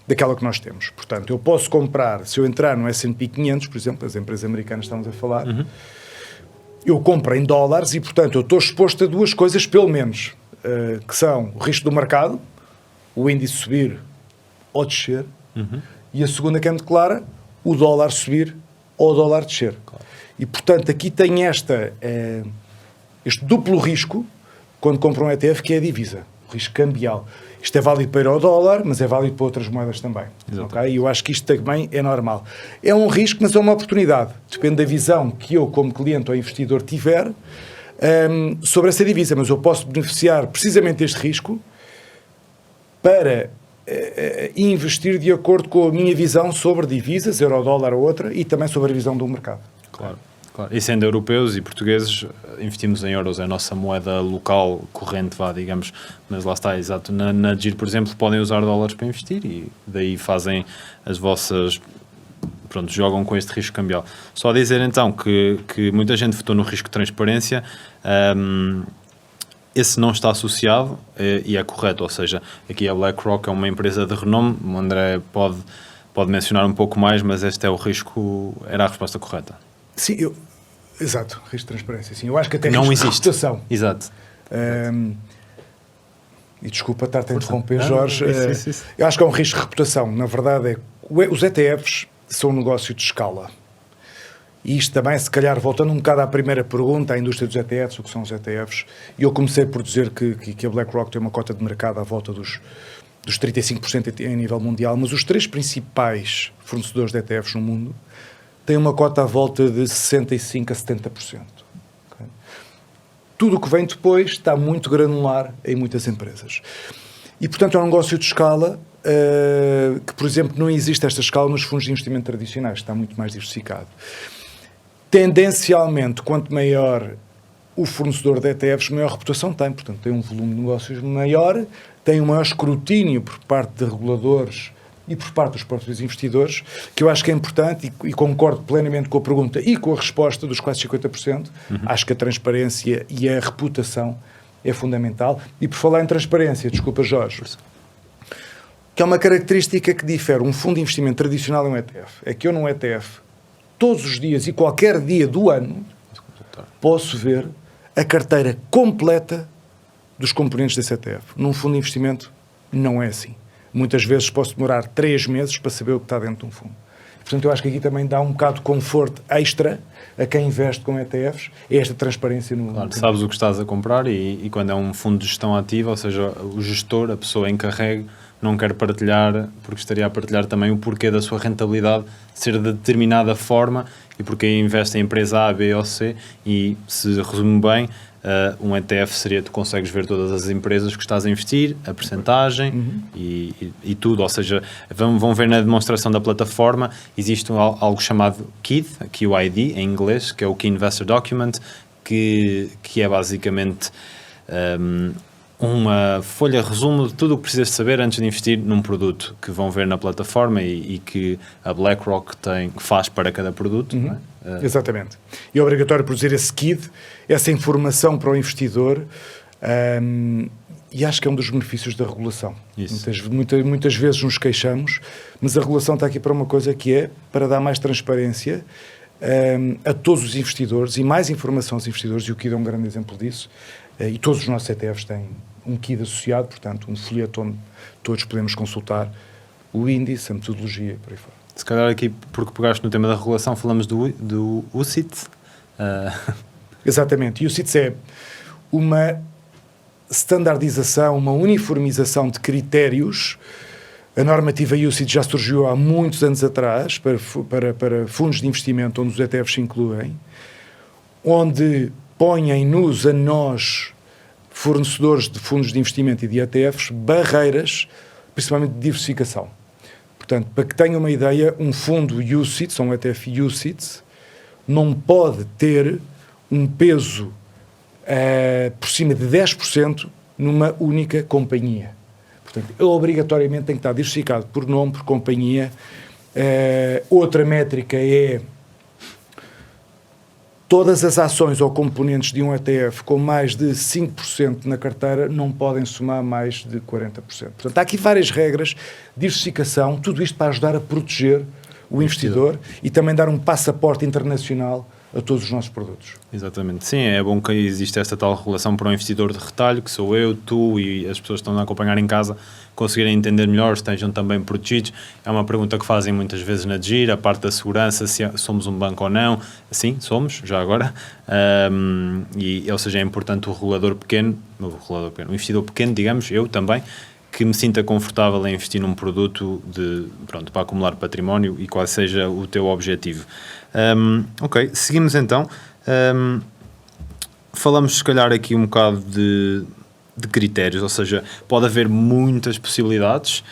que nós temos. Portanto, eu posso comprar, se eu entrar no S&P 500, por exemplo, as empresas americanas estamos a falar, eu compro em dólares e, portanto, eu estou exposto a duas coisas, pelo menos, que são o risco do mercado, o índice subir ou descer, e a segunda que é muito clara, o dólar subir ou o dólar descer. Claro. E, portanto, aqui tem este duplo risco quando compra um ETF, que é a divisa, o risco cambial. Isto é válido para o dólar, mas é válido para outras moedas também. Okay? E eu acho que isto também é normal. É um risco, mas é uma oportunidade. Depende da visão que eu, como cliente ou investidor, tiver sobre essa divisa. Mas eu posso beneficiar precisamente deste risco para investir de acordo com a minha visão sobre divisas, euro, dólar ou outra, e também sobre a visão do mercado. Claro. Claro. E sendo europeus e portugueses, investimos em euros, é a nossa moeda local corrente, digamos, mas lá está, exato. Na GIR, por exemplo, podem usar dólares para investir e daí fazem as vossas... Pronto, jogam com este risco cambial. Só dizer então que muita gente votou no risco de transparência, esse não está associado e é correto, ou seja, aqui a BlackRock é uma empresa de renome, o André pode mencionar um pouco mais, mas este é o risco, era a resposta correta. Sim, exato, risco de transparência. Sim, eu acho que até não risco existe. De reputação. Exato. E desculpa estar-te a interromper, Jorge. Isso. Eu acho que é um risco de reputação. Na verdade, os ETFs são um negócio de escala. E isto também, se calhar, voltando um bocado à primeira pergunta, à indústria dos ETFs, o que são os ETFs, e eu comecei por dizer que a BlackRock tem uma cota de mercado à volta dos 35% em nível mundial, mas os três principais fornecedores de ETFs no mundo têm uma cota à volta de 65% a 70%. Okay? Tudo o que vem depois está muito granular em muitas empresas. E, portanto, é um negócio de escala que, por exemplo, não existe esta escala nos fundos de investimento tradicionais, está muito mais diversificado. Tendencialmente, quanto maior o fornecedor de ETFs, maior reputação tem, portanto, tem um volume de negócios maior, tem um maior escrutínio por parte de reguladores e por parte dos próprios investidores, que eu acho que é importante e concordo plenamente com a pergunta e com a resposta dos quase 50%. Acho que a transparência e a reputação é fundamental. E por falar em transparência, desculpa, Jorge, que é uma característica que difere um fundo de investimento tradicional e um ETF. É que eu num ETF, todos os dias e qualquer dia do ano, posso ver a carteira completa dos componentes desse ETF. Num fundo de investimento, não é assim. Muitas vezes posso demorar 3 meses para saber o que está dentro de um fundo. Portanto, eu acho que aqui também dá um bocado de conforto extra a quem investe com ETFs, é esta transparência no... Claro, sabes o que estás a comprar e quando é um fundo de gestão ativa, ou seja, o gestor, a pessoa encarregue, não quer partilhar, porque estaria a partilhar também o porquê da sua rentabilidade ser de determinada forma e porque investe em empresa A, B ou C e, se resumo bem, um ETF seria, tu consegues ver todas as empresas que estás a investir, a percentagem e tudo, ou seja, vão ver na demonstração da plataforma, existe algo chamado KID, QID em inglês, que é o Key Investor Document, que é basicamente uma folha resumo de tudo o que precisas saber antes de investir num produto que vão ver na plataforma e que a BlackRock faz para cada produto. Não é? Exatamente. E é obrigatório produzir esse KID, essa informação para o investidor, e acho que é um dos benefícios da regulação. Muitas vezes nos queixamos, mas a regulação está aqui para uma coisa que é para dar mais transparência a todos os investidores e mais informação aos investidores, e o KID é um grande exemplo disso. E todos os nossos ETFs têm um KID associado, portanto, um folheto onde todos podemos consultar o índice, a metodologia, por aí fora. Se calhar aqui, porque pegaste no tema da regulação, falamos do UCITS. Exatamente. E o UCITS é uma standardização, uma uniformização de critérios. A normativa UCITS já surgiu há muitos anos atrás para fundos de investimento onde os ETFs se incluem, onde põem-nos a nós, fornecedores de fundos de investimento e de ETFs, barreiras, principalmente de diversificação. Portanto, para que tenham uma ideia, um fundo UCITS, ou um ETF UCITS, não pode ter um peso por cima de 10% numa única companhia. Portanto, ele obrigatoriamente tem que estar diversificado por nome, por companhia. Outra métrica é todas as ações ou componentes de um ETF com mais de 5% na carteira não podem somar mais de 40%. Portanto, há aqui várias regras, diversificação, tudo isto para ajudar a proteger o investidor e também dar um passaporte internacional a todos os nossos produtos. Exatamente. Sim, é bom que existe esta tal relação para o investidor de retalho, que sou eu, tu e as pessoas que estão a acompanhar em casa, conseguirem entender melhor, estejam também protegidos. É uma pergunta que fazem muitas vezes na DGIR, a parte da segurança, se somos um banco ou não. Sim, somos, já agora. Ou seja, é importante o regulador pequeno, o investidor pequeno, digamos, eu também, que me sinta confortável em investir num produto para acumular património e qual seja o teu objetivo. Ok, seguimos então. Falamos se calhar aqui um bocado de critérios, ou seja, pode haver muitas possibilidades,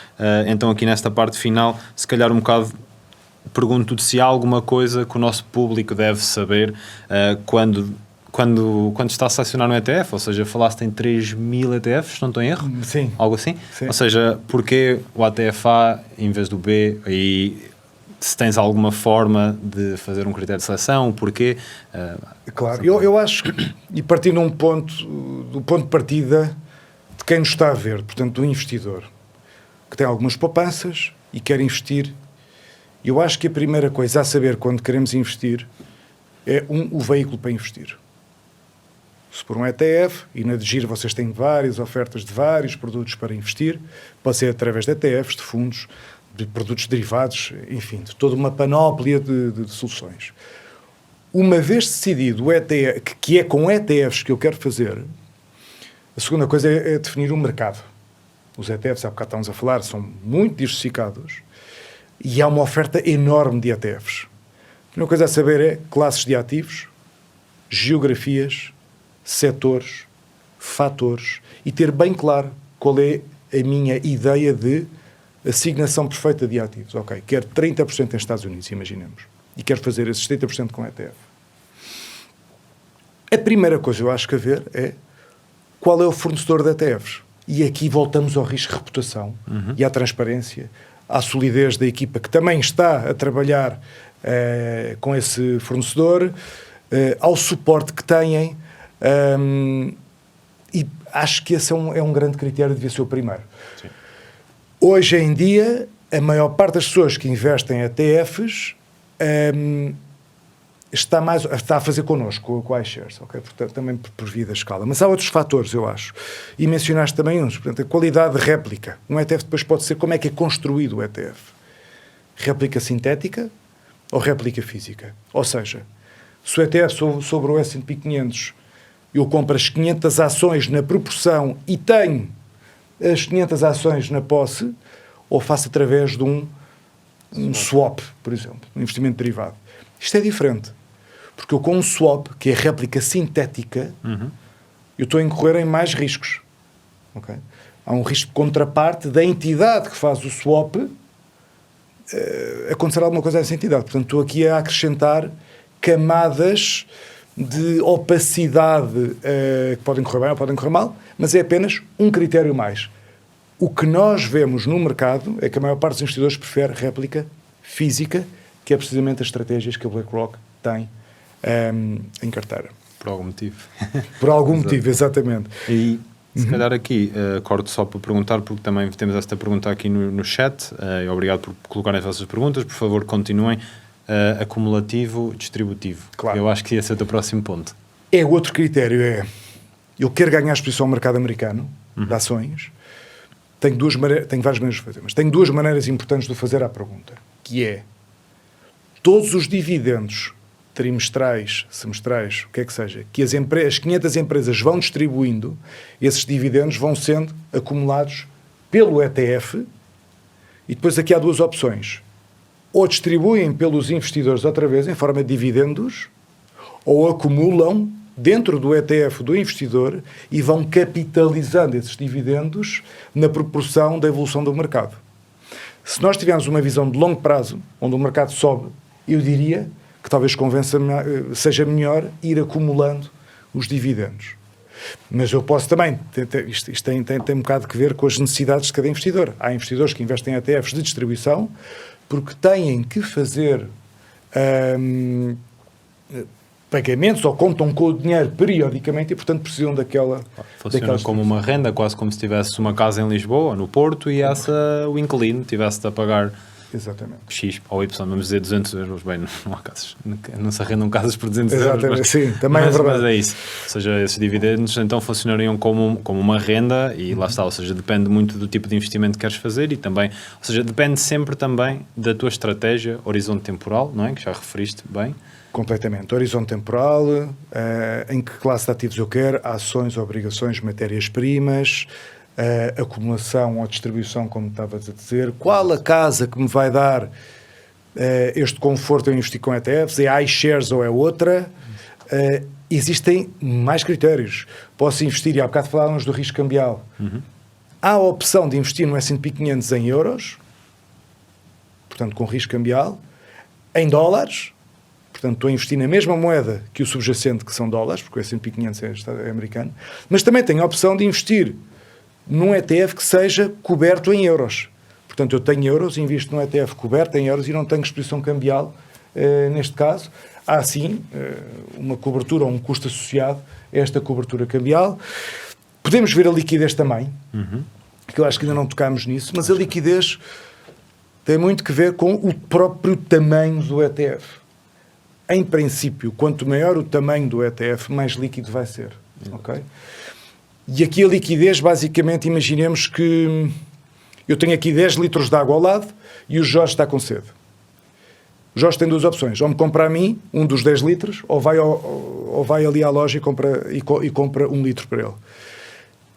então aqui nesta parte final, se calhar um bocado pergunto-te se há alguma coisa que o nosso público deve saber quando está a selecionar um ETF, ou seja, falaste em 3.000 ETFs, não estou em erro? Sim. Algo assim? Sim. Ou seja, porquê o ATF A em vez do B? E se tens alguma forma de fazer um critério de seleção, porquê? Claro, eu acho que, e partindo do ponto de partida de quem nos está a ver, portanto, do investidor, que tem algumas poupanças e quer investir, eu acho que a primeira coisa a saber quando queremos investir é o veículo para investir. Se por um ETF, e na DGIR vocês têm várias ofertas de vários produtos para investir, pode ser através de ETFs, de fundos, de produtos derivados, enfim, de toda uma panóplia de soluções. Uma vez decidido o ETF, que é com ETFs que eu quero fazer, a segunda coisa é definir o mercado. Os ETFs, há bocado estamos a falar, são muito diversificados e há uma oferta enorme de ETFs. A primeira coisa a saber é classes de ativos, geografias, setores, fatores e ter bem claro qual é a minha ideia de assignação perfeita de ativos. Ok, quero 30% em Estados Unidos, imaginemos, e quero fazer esses 30% com ETF. A primeira coisa eu acho que a ver é qual é o fornecedor de ETFs. E aqui voltamos ao risco de reputação e à transparência, à solidez da equipa que também está a trabalhar com esse fornecedor, ao suporte que têm, e acho que esse é um grande critério, devia ser o primeiro. Sim. Hoje em dia, a maior parte das pessoas que investem em ETFs está a fazer connosco, com a iShares, okay? Portanto, também por via da escala. Mas há outros fatores, eu acho. E mencionaste também uns. Portanto, a qualidade de réplica. Um ETF depois pode ser como é que é construído o ETF. Réplica sintética ou réplica física. Ou seja, se o ETF sobre o S&P 500 eu compro as 500 ações na proporção e tenho as 500 ações na posse, ou faço através de um swap, por exemplo, um investimento derivado. Isto é diferente. Porque eu com um swap, que é réplica sintética, eu estou a incorrer em mais riscos. Okay? Há um risco de contraparte da entidade que faz o swap acontecer alguma coisa a essa entidade. Portanto, estou aqui a acrescentar camadas de opacidade que podem correr bem ou podem correr mal, mas é apenas um critério mais. O que nós vemos no mercado é que a maior parte dos investidores prefere réplica física, que é precisamente as estratégias que a BlackRock tem em carteira. Por algum motivo. Por algum motivo, exatamente. E se calhar aqui, corto só para perguntar, porque também temos esta pergunta aqui no chat, e obrigado por colocarem as vossas perguntas, por favor continuem. Acumulativo, distributivo. Claro. Eu acho que esse é o teu próximo ponto. É outro critério, eu quero ganhar a exposição ao mercado americano de ações. Tenho várias maneiras de fazer, mas tenho duas maneiras importantes de fazer a pergunta, que é todos os dividendos trimestrais, semestrais, o que é que seja, que as 500 empresas vão distribuindo, esses dividendos vão sendo acumulados pelo ETF e depois aqui há duas opções. Ou distribuem pelos investidores outra vez em forma de dividendos, ou acumulam dentro do ETF do investidor e vão capitalizando esses dividendos na proporção da evolução do mercado. Se nós tivermos uma visão de longo prazo, onde o mercado sobe, eu diria que talvez seja melhor ir acumulando os dividendos. Mas eu posso também, isto tem um bocado que ver com as necessidades de cada investidor. Há investidores que investem em ETFs de distribuição porque têm que fazer pagamentos ou contam com o dinheiro periodicamente e, portanto, precisam daquela... Funciona como uma renda, quase como se tivesse uma casa em Lisboa, no Porto, e o inquilino tivesse a pagar Exatamente. X ou Y, vamos dizer 200 euros, bem, não há casas, não se arrendam casas por 200 Exatamente, euros. sim, também é verdade. Mas é isso, ou seja, esses dividendos então funcionariam como uma renda e lá está, ou seja, depende muito do tipo de investimento que queres fazer e também, ou seja, depende sempre também da tua estratégia, horizonte temporal, não é? Que já referiste bem. Completamente. Horizonte temporal, em que classe de ativos eu quero, ações, obrigações, matérias-primas, acumulação ou distribuição, como estavas a dizer, qual a casa que me vai dar este conforto em investir com ETFs, é iShares ou é outra. Existem mais critérios. Posso investir, e há bocado falávamos do risco cambial. Há a opção de investir no S&P 500 em euros, portanto com risco cambial, em dólares, portanto estou a investir na mesma moeda que o subjacente, que são dólares, porque o S&P 500 é americano, mas também tenho a opção de investir num ETF que seja coberto em euros. Portanto, eu tenho euros, invisto num ETF coberto em euros e não tenho exposição cambial, neste caso. Há, sim, uma cobertura ou um custo associado a esta cobertura cambial. Podemos ver a liquidez também, que eu acho que ainda não tocámos nisso, mas a liquidez tem muito que ver com o próprio tamanho do ETF. Em princípio, quanto maior o tamanho do ETF, mais líquido vai ser. Ok? E aqui a liquidez, basicamente, imaginemos que eu tenho aqui 10 litros de água ao lado e o Jorge está com sede. O Jorge tem duas opções. Ou me compra a mim um dos 10 litros, ou vai ali à loja e compra 1 litro para ele.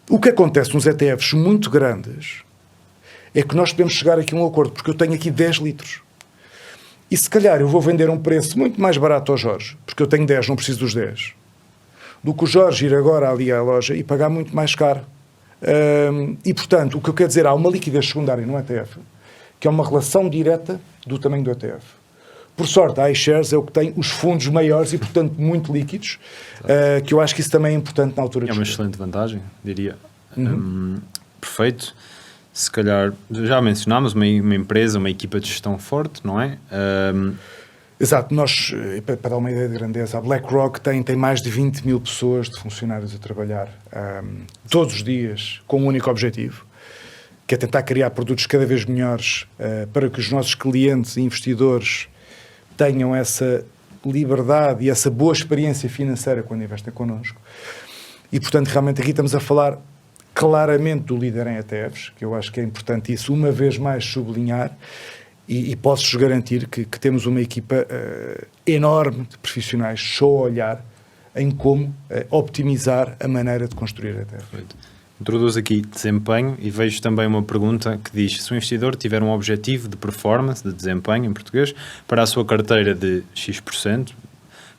O que acontece nos ETFs muito grandes é que nós podemos chegar aqui a um acordo, porque eu tenho aqui 10 litros. E se calhar eu vou vender a um preço muito mais barato ao Jorge, porque eu tenho 10, não preciso dos 10, do que o Jorge ir agora ali à loja e pagar muito mais caro. E, portanto, o que eu quero dizer, há uma liquidez secundária no ETF, que é uma relação direta do tamanho do ETF. Por sorte, a iShares é o que tem os fundos maiores e, portanto, muito líquidos, que eu acho que isso também é importante na altura de É uma escolher. excelente vantagem, diria. Perfeito. Se calhar, já mencionámos uma empresa, uma equipa de gestão forte, não é? Exato, nós, para dar uma ideia de grandeza, a BlackRock tem mais de 20 mil pessoas de funcionários a trabalhar todos os dias com um único objetivo, que é tentar criar produtos cada vez melhores para que os nossos clientes e investidores tenham essa liberdade e essa boa experiência financeira quando investem connosco. E, portanto, realmente aqui estamos a falar claramente do líder em ETFs, que eu acho que é importante isso, uma vez mais, sublinhar, e posso-vos garantir que temos uma equipa enorme de profissionais só a olhar em como optimizar a maneira de construir ETFs. Introduz aqui desempenho e vejo também uma pergunta que diz: se o investidor tiver um objetivo de performance, de desempenho em português, para a sua carteira de X%,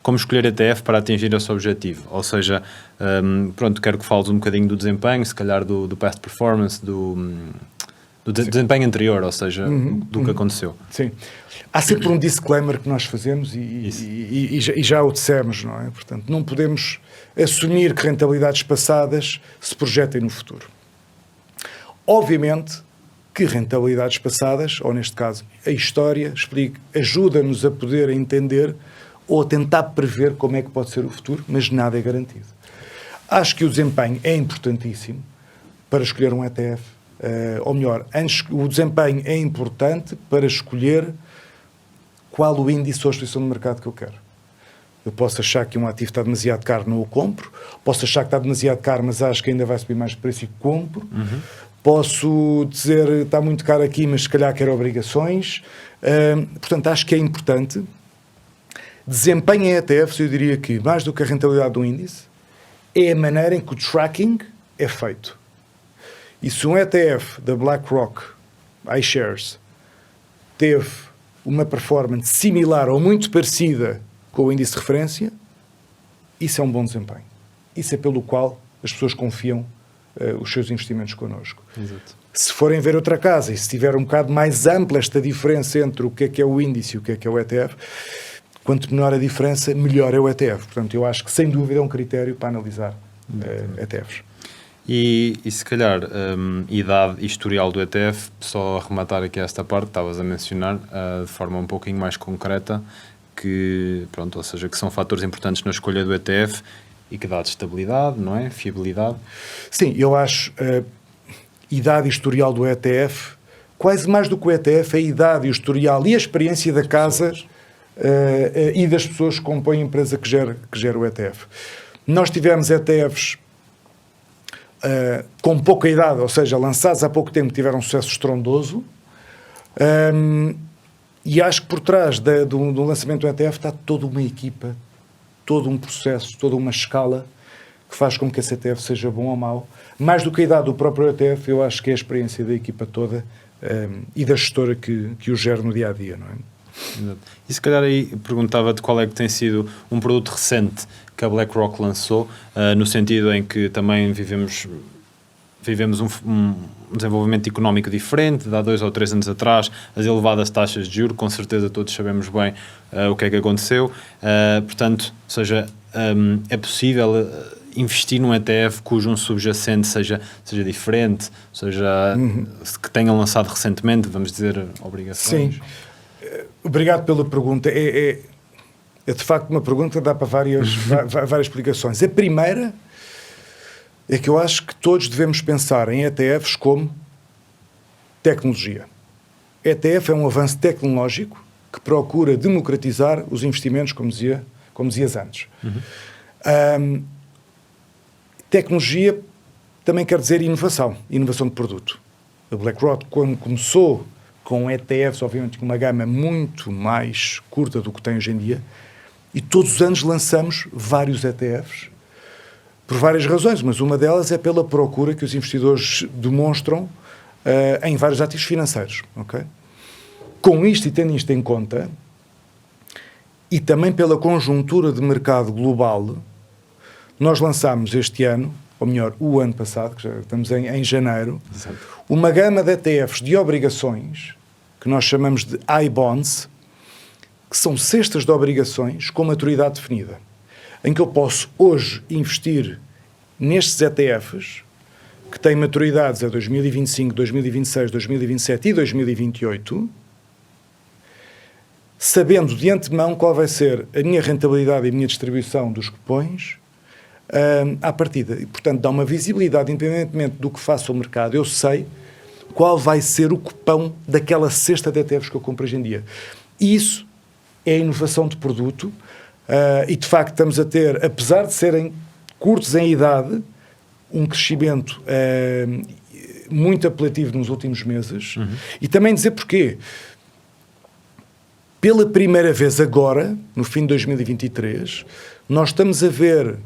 como escolher ETF para atingir esse objetivo? Ou seja, pronto, quero que fales um bocadinho do desempenho, se calhar do past performance, do desempenho anterior, ou seja, do que aconteceu. Sim. Há sempre um disclaimer que nós fazemos e já o dissemos, não é? Portanto, não podemos assumir que rentabilidades passadas se projetem no futuro. Obviamente que rentabilidades passadas, ou neste caso a história, ajuda-nos a poder entender ou a tentar prever como é que pode ser o futuro, mas nada é garantido. Acho que o desempenho é importantíssimo para escolher um ETF. Ou melhor, o desempenho é importante para escolher qual o índice ou a exposição de mercado que eu quero. Eu posso achar que um ativo está demasiado caro, não o compro. Posso achar que está demasiado caro, mas acho que ainda vai subir mais de preço e compro. Posso dizer está muito caro aqui, mas se calhar quero obrigações. Portanto, acho que é importante. Desempenho em ETFs, eu diria que, mais do que a rentabilidade do índice, é a maneira em que o tracking é feito. E se um ETF da BlackRock, iShares, teve uma performance similar ou muito parecida com o índice de referência, isso é um bom desempenho. Isso é pelo qual as pessoas confiam os seus investimentos connosco. Exato. Se forem ver outra casa e se tiver um bocado mais ampla esta diferença entre o que é o índice e o que é o ETF, quanto menor a diferença, melhor é o ETF. Portanto, eu acho que sem dúvida é um critério para analisar ETFs. E se calhar, idade e historial do ETF, só arrematar aqui esta parte, estavas a mencionar, de forma um pouquinho mais concreta, que, pronto, ou seja, que são fatores importantes na escolha do ETF e que dá de estabilidade, não é? Fiabilidade. Sim, eu acho idade e historial do ETF quase mais do que o ETF, a idade, o historial e a experiência da casa e das pessoas que compõem a empresa que gera o ETF. Nós tivemos ETFs com pouca idade, ou seja, lançados há pouco tempo, tiveram um sucesso estrondoso. E acho que por trás do lançamento do ETF está toda uma equipa, todo um processo, toda uma escala que faz com que esse ETF seja bom ou mau. Mais do que a idade do próprio ETF, eu acho que é a experiência da equipa toda e da gestora que o gera no dia-a-dia, não é? Exato. E se calhar aí perguntava-te qual é que tem sido um produto recente que a BlackRock lançou, no sentido em que também vivemos um desenvolvimento económico diferente de há 2 ou 3 anos atrás, as elevadas taxas de juros, com certeza todos sabemos bem o que é que aconteceu, portanto, ou seja, é possível investir num ETF cujo subjacente seja diferente, seja que tenham lançado recentemente, vamos dizer, obrigações? Sim. Obrigado pela pergunta. É de facto uma pergunta que dá para várias explicações. A primeira é que eu acho que todos devemos pensar em ETFs como tecnologia. ETF é um avanço tecnológico que procura democratizar os investimentos, como dizias antes. Tecnologia também quer dizer inovação de produto. A BlackRock, quando começou com ETFs, obviamente com uma gama muito mais curta do que tem hoje em dia, e todos os anos lançamos vários ETFs, por várias razões, mas uma delas é pela procura que os investidores demonstram em vários ativos financeiros. Okay? Com isto e tendo isto em conta, e também pela conjuntura de mercado global, nós lançámos este ano, ou melhor, o ano passado, que já estamos em janeiro, Exato. uma gama de ETFs de obrigações, que nós chamamos de I-bonds, que são cestas de obrigações com maturidade definida, em que eu posso hoje investir nestes ETFs, que têm maturidades a 2025, 2026, 2027 e 2028, sabendo de antemão qual vai ser a minha rentabilidade e a minha distribuição dos cupons à partida. E, portanto, dá uma visibilidade, independentemente do que faça o mercado, eu sei qual vai ser o cupão daquela cesta de ETFs que eu compro hoje em dia. E isso é a inovação de produto e, de facto, estamos a ter, apesar de serem curtos em idade, um crescimento muito apelativo nos últimos meses. E também dizer porquê. Pela primeira vez agora, no fim de 2023, nós estamos a ver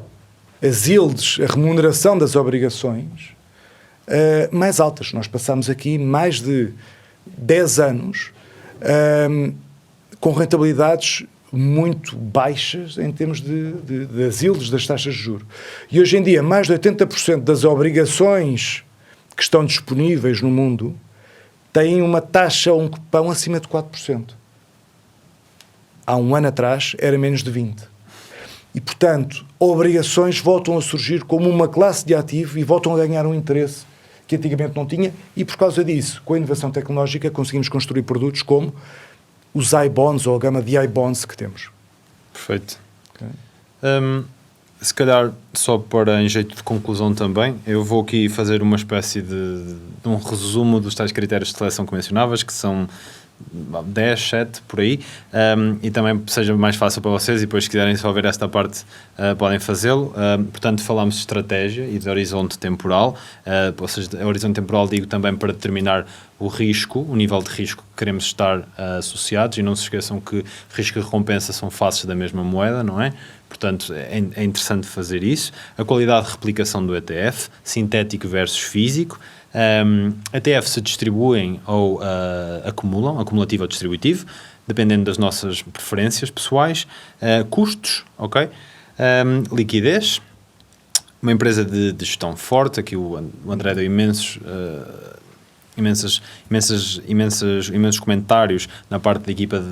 as yields, a remuneração das obrigações, mais altas. Nós passamos aqui mais de 10 anos com rentabilidades muito baixas em termos das yields, das taxas de juros. E hoje em dia, mais de 80% das obrigações que estão disponíveis no mundo têm uma taxa ou um cupão acima de 4%. Há um ano atrás era menos de 20%. E, portanto, obrigações voltam a surgir como uma classe de ativo e voltam a ganhar um interesse que antigamente não tinha, e por causa disso, com a inovação tecnológica, conseguimos construir produtos como os I-bonds ou a gama de I-bonds que temos. Perfeito. Okay. Se calhar, só para em jeito de conclusão também, eu vou aqui fazer uma espécie de um resumo dos tais critérios de seleção que mencionavas, que são 10, 7, por aí, e também seja mais fácil para vocês, e depois se quiserem só ver esta parte podem fazê-lo. Portanto, falámos de estratégia e de horizonte temporal, ou seja, horizonte temporal digo também para determinar o risco, o nível de risco que queremos estar associados, e não se esqueçam que risco e recompensa são faces da mesma moeda, não é? Portanto, é interessante fazer isso. A qualidade de replicação do ETF, sintético versus físico. ETFs se distribuem ou acumulam, acumulativo ou distributivo, dependendo das nossas preferências pessoais. Custos, ok? Liquidez. Uma empresa de gestão forte. Aqui o André deu imensos comentários na parte da equipa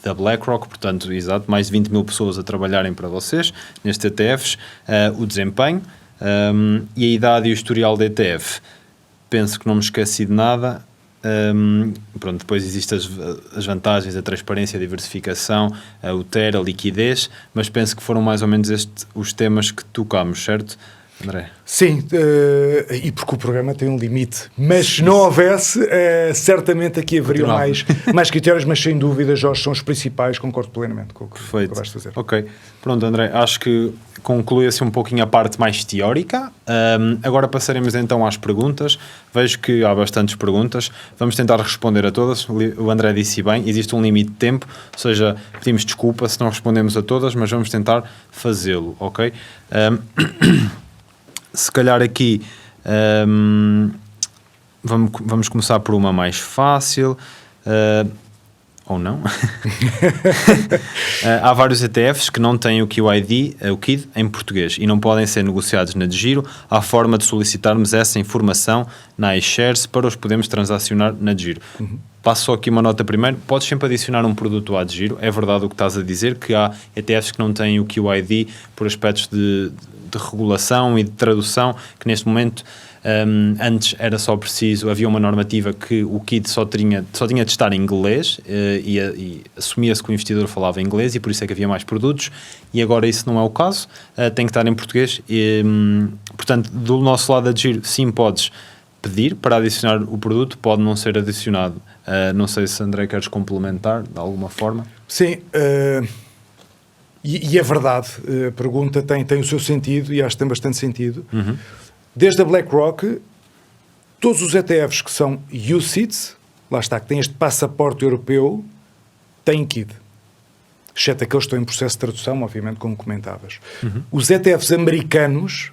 da BlackRock, portanto, exato, mais de 20 mil pessoas a trabalharem para vocês nestes ETFs. O desempenho e a idade e o historial da ETF. Penso que não me esqueci de nada. Pronto, depois existem as vantagens, a transparência, a diversificação, o TER, a liquidez, mas penso que foram mais ou menos os temas que tocámos, certo? André? Sim, e porque o programa tem um limite. Mas se não houvesse, certamente aqui haveria mais critérios, mas sem dúvida, Jorge, são os principais, concordo plenamente com o que vais fazer. Ok, pronto, André, acho que conclui assim um pouquinho a parte mais teórica. Agora passaremos então às perguntas. Vejo que há bastantes perguntas. Vamos tentar responder a todas. O André disse bem, existe um limite de tempo, ou seja, pedimos desculpa se não respondemos a todas, mas vamos tentar fazê-lo, ok? Se calhar aqui vamos começar por uma mais fácil, ou não. Há vários ETFs que não têm o KID em português e não podem ser negociados na DGIRO. Há forma de solicitarmos essa informação na iShares para os podermos transacionar na DGIRO. Passo só aqui uma nota primeiro. Podes sempre adicionar um produto à DGIRO. É verdade o que estás a dizer, que há ETFs que não têm o QID por aspectos de regulação e de tradução, que neste momento antes era só preciso, havia uma normativa que o KID só tinha de estar em inglês e assumia-se que o investidor falava inglês e por isso é que havia mais produtos, e agora isso não é o caso, tem que estar em português e, portanto, do nosso lado da DGIRO, sim, podes pedir para adicionar o produto, pode não ser adicionado. Não sei se, André, queres complementar de alguma forma? Sim, e é verdade, a pergunta tem o seu sentido e acho que tem bastante sentido. Desde a BlackRock, todos os ETFs que são UCITS, lá está, que têm este passaporte europeu, têm KID. Exceto aqueles que estão em processo de tradução, obviamente, como comentavas. Os ETFs americanos,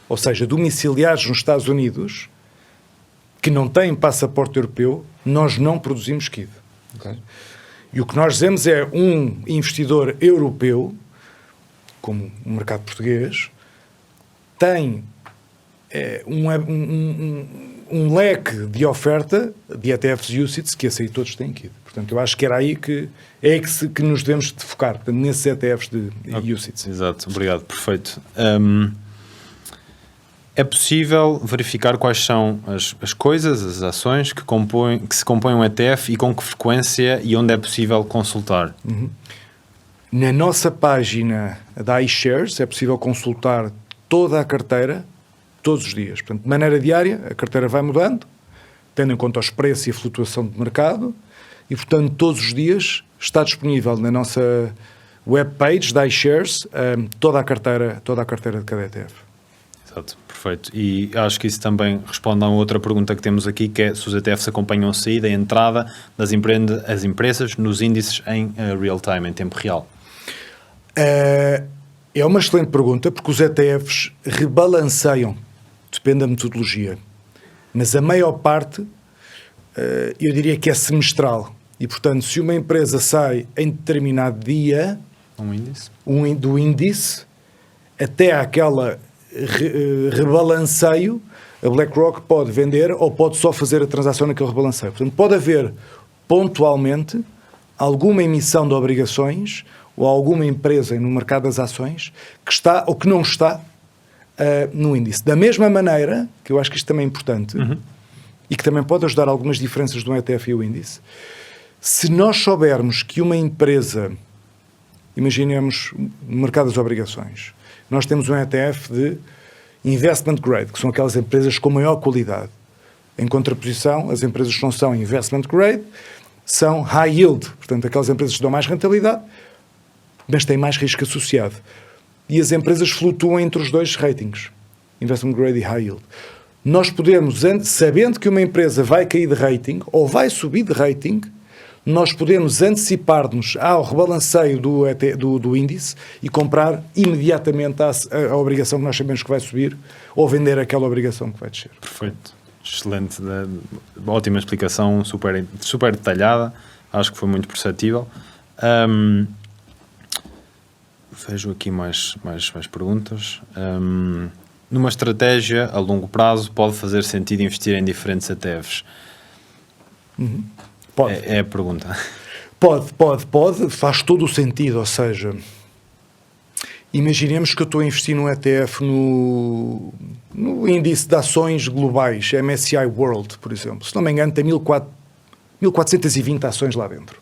ou seja, domiciliados nos Estados Unidos, que não têm passaporte europeu, nós não produzimos KID. Okay? E o que nós dizemos é um investidor europeu, como o mercado português, tem um leque de oferta de ETFs UCITS que esse aí todos têm KID. Portanto, eu acho que era aí que nos devemos de focar, portanto, nesses ETFs de UCITS. Exato, obrigado, perfeito. É possível verificar quais são as coisas, as ações que se compõem um ETF e com que frequência e onde é possível consultar? Na nossa página da iShares é possível consultar toda a carteira todos os dias. Portanto, de maneira diária, a carteira vai mudando, tendo em conta os preços e a flutuação do mercado, e, portanto, todos os dias está disponível na nossa webpage da iShares toda a carteira de cada ETF. Exato, perfeito. E acho que isso também responde a uma outra pergunta que temos aqui, que é se os ETFs acompanham a saída e a entrada das empresas nos índices em real time, em tempo real. É uma excelente pergunta, porque os ETFs rebalanceiam, depende da metodologia, mas a maior parte, eu diria que é semestral, e portanto, se uma empresa sai em determinado dia do índice, até àquela rebalanceio, a BlackRock pode vender ou pode só fazer a transação naquele rebalanceio. Portanto, pode haver pontualmente alguma emissão de obrigações ou alguma empresa no mercado das ações que está ou que não está no índice. Da mesma maneira, que eu acho que isto também é importante e que também pode ajudar algumas diferenças de um ETF e o índice, se nós soubermos que uma empresa, imaginemos no mercado das obrigações, nós temos um ETF de investment grade, que são aquelas empresas com maior qualidade. Em contraposição, as empresas que não são investment grade são high yield, portanto, aquelas empresas que dão mais rentabilidade, mas têm mais risco associado. E as empresas flutuam entre os dois ratings, investment grade e high yield. Nós podemos, sabendo que uma empresa vai cair de rating ou vai subir de rating, nós podemos antecipar-nos ao rebalanceio do índice e comprar imediatamente a obrigação que nós sabemos que vai subir ou vender aquela obrigação que vai descer. Perfeito. Excelente. Ótima explicação, super detalhada. Acho que foi muito perceptível. Vejo aqui mais perguntas. Numa estratégia a longo prazo, pode fazer sentido investir em diferentes ETFs? Pode. É a pergunta. Pode. Faz todo o sentido. Ou seja, imaginemos que eu estou a investir num ETF no índice de ações globais, MSCI World, por exemplo. Se não me engano, tem 1420 ações lá dentro.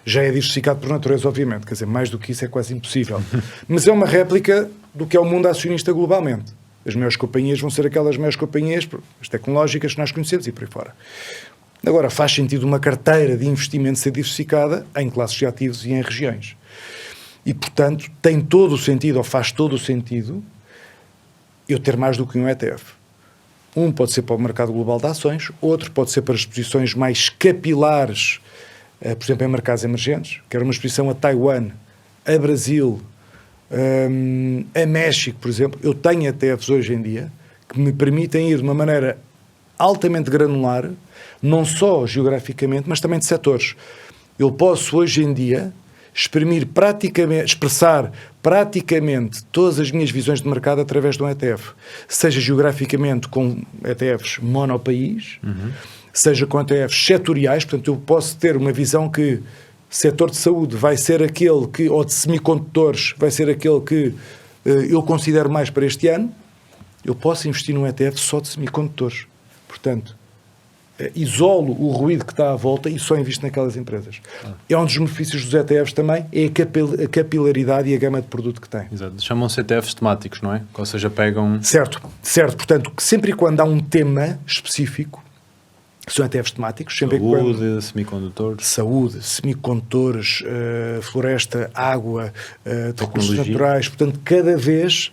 Já é diversificado por natureza, obviamente. Quer dizer, mais do que isso é quase impossível. Mas é uma réplica do que é o mundo acionista globalmente. As maiores companhias vão ser aquelas maiores companhias, as tecnológicas que nós conhecemos e por aí fora. Agora, faz sentido uma carteira de investimento ser diversificada em classes de ativos e em regiões. E, portanto, tem todo o sentido, ou faz todo o sentido, eu ter mais do que um ETF. Um pode ser para o mercado global de ações, outro pode ser para as exposições mais capilares, por exemplo, em mercados emergentes, que era uma exposição a Taiwan, a Brasil, a México, por exemplo. Eu tenho ETFs hoje em dia que me permitem ir de uma maneira altamente granular, não só geograficamente, mas também de setores. Eu posso hoje em dia expressar praticamente todas as minhas visões de mercado através de um ETF, seja geograficamente com ETFs monopaís, seja com ETFs setoriais. Portanto, eu posso ter uma visão que setor de saúde vai ser aquele que, ou de semicondutores, vai ser aquele que eu considero mais para este ano. Eu posso investir num ETF só de semicondutores. Portanto, isolo o ruído que está à volta e só invisto naquelas empresas. É um dos benefícios dos ETFs também, é a capilaridade e a gama de produto que tem. Exato. Chamam-se ETFs temáticos, não é? Ou seja, pegam... Certo. Portanto, sempre e quando há um tema específico, são ETFs temáticos. Saúde, semicondutores. Saúde, semicondutores, floresta, água, recursos naturais. Portanto, cada vez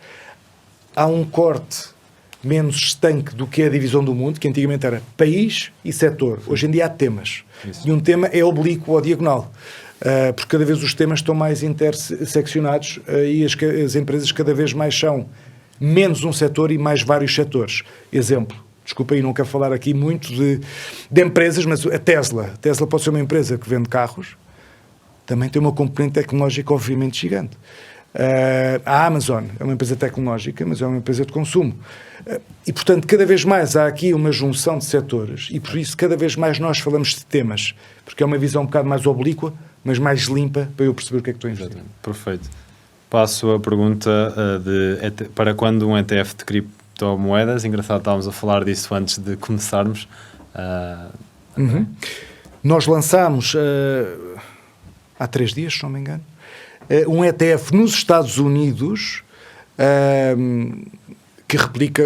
há um corte menos estanque do que é a divisão do mundo, que antigamente era país e setor. Hoje em dia há temas. Isso. E um tema é oblíquo ou diagonal. Porque cada vez os temas estão mais interseccionados e as empresas cada vez mais são menos um setor e mais vários setores. Exemplo, desculpa aí, não quero falar aqui muito de empresas, mas a Tesla. A Tesla pode ser uma empresa que vende carros, também tem uma componente tecnológica obviamente gigante. A Amazon é uma empresa tecnológica, mas é uma empresa de consumo. E, portanto, cada vez mais há aqui uma junção de setores e, por isso, cada vez mais nós falamos de temas, porque é uma visão um bocado mais oblíqua, mas mais limpa, para eu perceber o que é que estou a investir. Perfeito. Passo a pergunta para quando um ETF de criptomoedas? Engraçado, estávamos a falar disso antes de começarmos. Nós lançámos há 3 dias, se não me engano, um ETF nos Estados Unidos que replica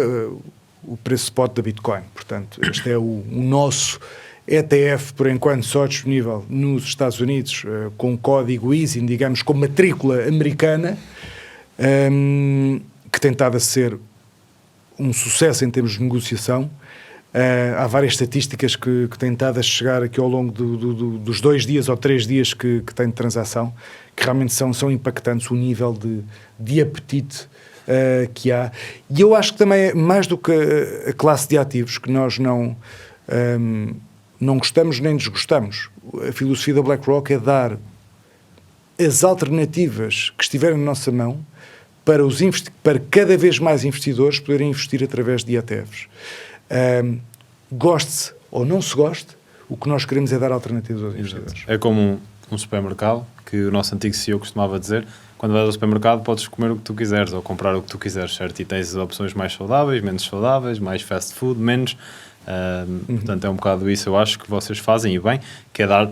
o preço spot da Bitcoin. Portanto, este é o nosso ETF, por enquanto, só disponível nos Estados Unidos, com código ISIN, digamos, com matrícula americana, que tem estado a ser um sucesso em termos de negociação. Há várias estatísticas que têm estado a chegar aqui ao longo dos 2 dias ou 3 dias que tem de transação, que realmente são impactantes, o nível de apetite que há. E eu acho que também é mais do que a classe de ativos, que nós não gostamos nem desgostamos. A filosofia da BlackRock é dar as alternativas que estiverem na nossa mão para cada vez mais investidores poderem investir através de ETFs. Goste-se ou não se goste, o que nós queremos é dar alternativas aos investidores. É como um supermercado, que o nosso antigo CEO costumava dizer: quando vais ao supermercado podes comer o que tu quiseres ou comprar o que tu quiseres, certo? E tens opções mais saudáveis, menos saudáveis, mais fast food, menos. Portanto, é um bocado isso, eu acho, que vocês fazem, e bem, que é dar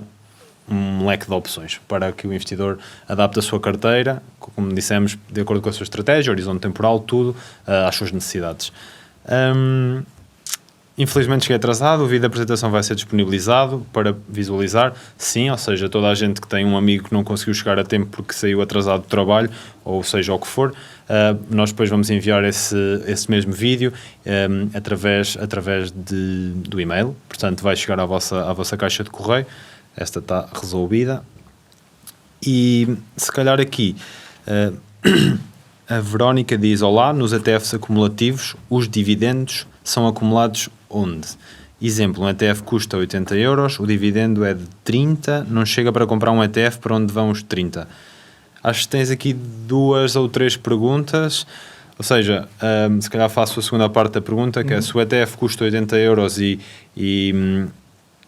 um leque de opções para que o investidor adapte a sua carteira, como dissemos, de acordo com a sua estratégia, horizonte temporal, tudo às suas necessidades. Infelizmente cheguei atrasado, o vídeo da apresentação vai ser disponibilizado para visualizar, sim, ou seja, toda a gente que tem um amigo que não conseguiu chegar a tempo porque saiu atrasado do trabalho, ou seja, o que for, nós depois vamos enviar esse mesmo vídeo através do e-mail, portanto vai chegar à vossa caixa de correio. Esta está resolvida. E se calhar aqui a Verónica diz: olá, nos ETFs acumulativos os dividendos são acumulados onde? Exemplo, um ETF custa 80 euros, o dividendo é de 30, não chega para comprar um ETF, para onde vão os 30? Acho que tens aqui 2 ou 3 perguntas, ou seja, se calhar faço a segunda parte da pergunta, que é: se o ETF custa 80 euros e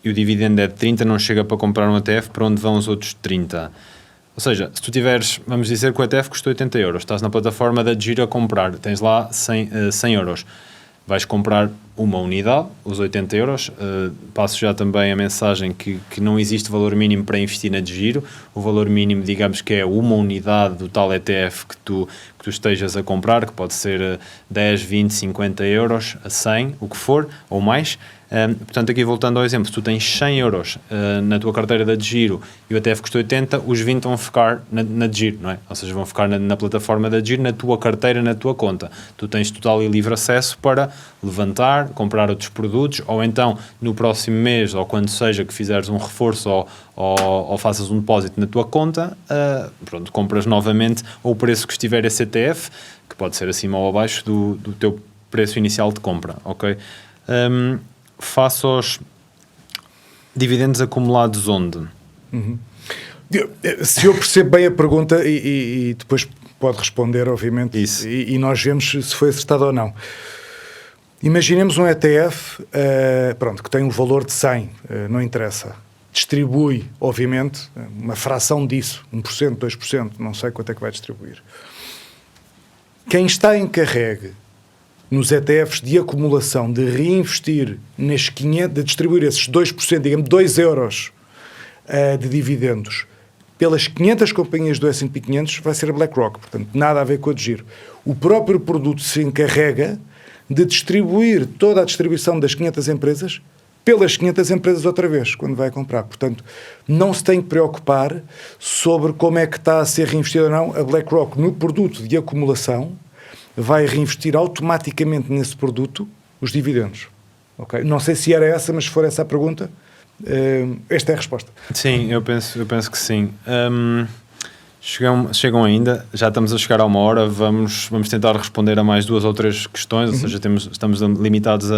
o dividendo é de 30, não chega para comprar um ETF, para onde vão os outros 30? Ou seja, se tu tiveres, vamos dizer que o ETF custa 80 euros, estás na plataforma da Giro a comprar, tens lá 100 euros. vais comprar uma unidade, os 80 euros. Passo já também a mensagem que não existe valor mínimo para investir na de giro. O valor mínimo, digamos que é uma unidade do tal ETF que tu estejas a comprar, que pode ser 10, 20, 50 euros, a 100, o que for, ou mais. Portanto, aqui voltando ao exemplo, se tu tens 100 euros na tua carteira da de giro e o ETF custa 80, os 20 vão ficar na de giro, não é? Ou seja, vão ficar na plataforma da de giro, na tua carteira, na tua conta. Tu tens total e livre acesso para levantar, comprar outros produtos, ou então no próximo mês, ou quando seja que fizeres um reforço ou faças um depósito na tua conta, pronto, compras novamente ao preço que estiver esse ETF, que pode ser acima ou abaixo do teu preço inicial de compra, ok? Face aos dividendos acumulados onde? Se eu percebo bem a pergunta e depois pode responder, obviamente, Isso. E nós vemos se foi acertado ou não. Imaginemos um ETF pronto, que tem um valor de 100, não interessa. Distribui, obviamente, uma fração disso, 1%, 2%, não sei quanto é que vai distribuir. Quem está encarregue nos ETFs de acumulação, de reinvestir nas 500, de distribuir esses 2%, digamos 2 euros de dividendos pelas 500 companhias do S&P 500, vai ser a BlackRock, portanto nada a ver com a de giro. O próprio produto se encarrega de distribuir toda a distribuição das 500 empresas pelas 500 empresas outra vez, quando vai comprar. Portanto, não se tem que preocupar sobre como é que está a ser reinvestido ou não. A BlackRock, no produto de acumulação, vai reinvestir automaticamente nesse produto os dividendos. Okay? Não sei se era essa, mas se for essa a pergunta, esta é a resposta. Sim, eu penso que sim. Chegam ainda, já estamos a chegar a uma hora, vamos tentar responder a mais 2 ou 3 questões, ou seja, estamos limitados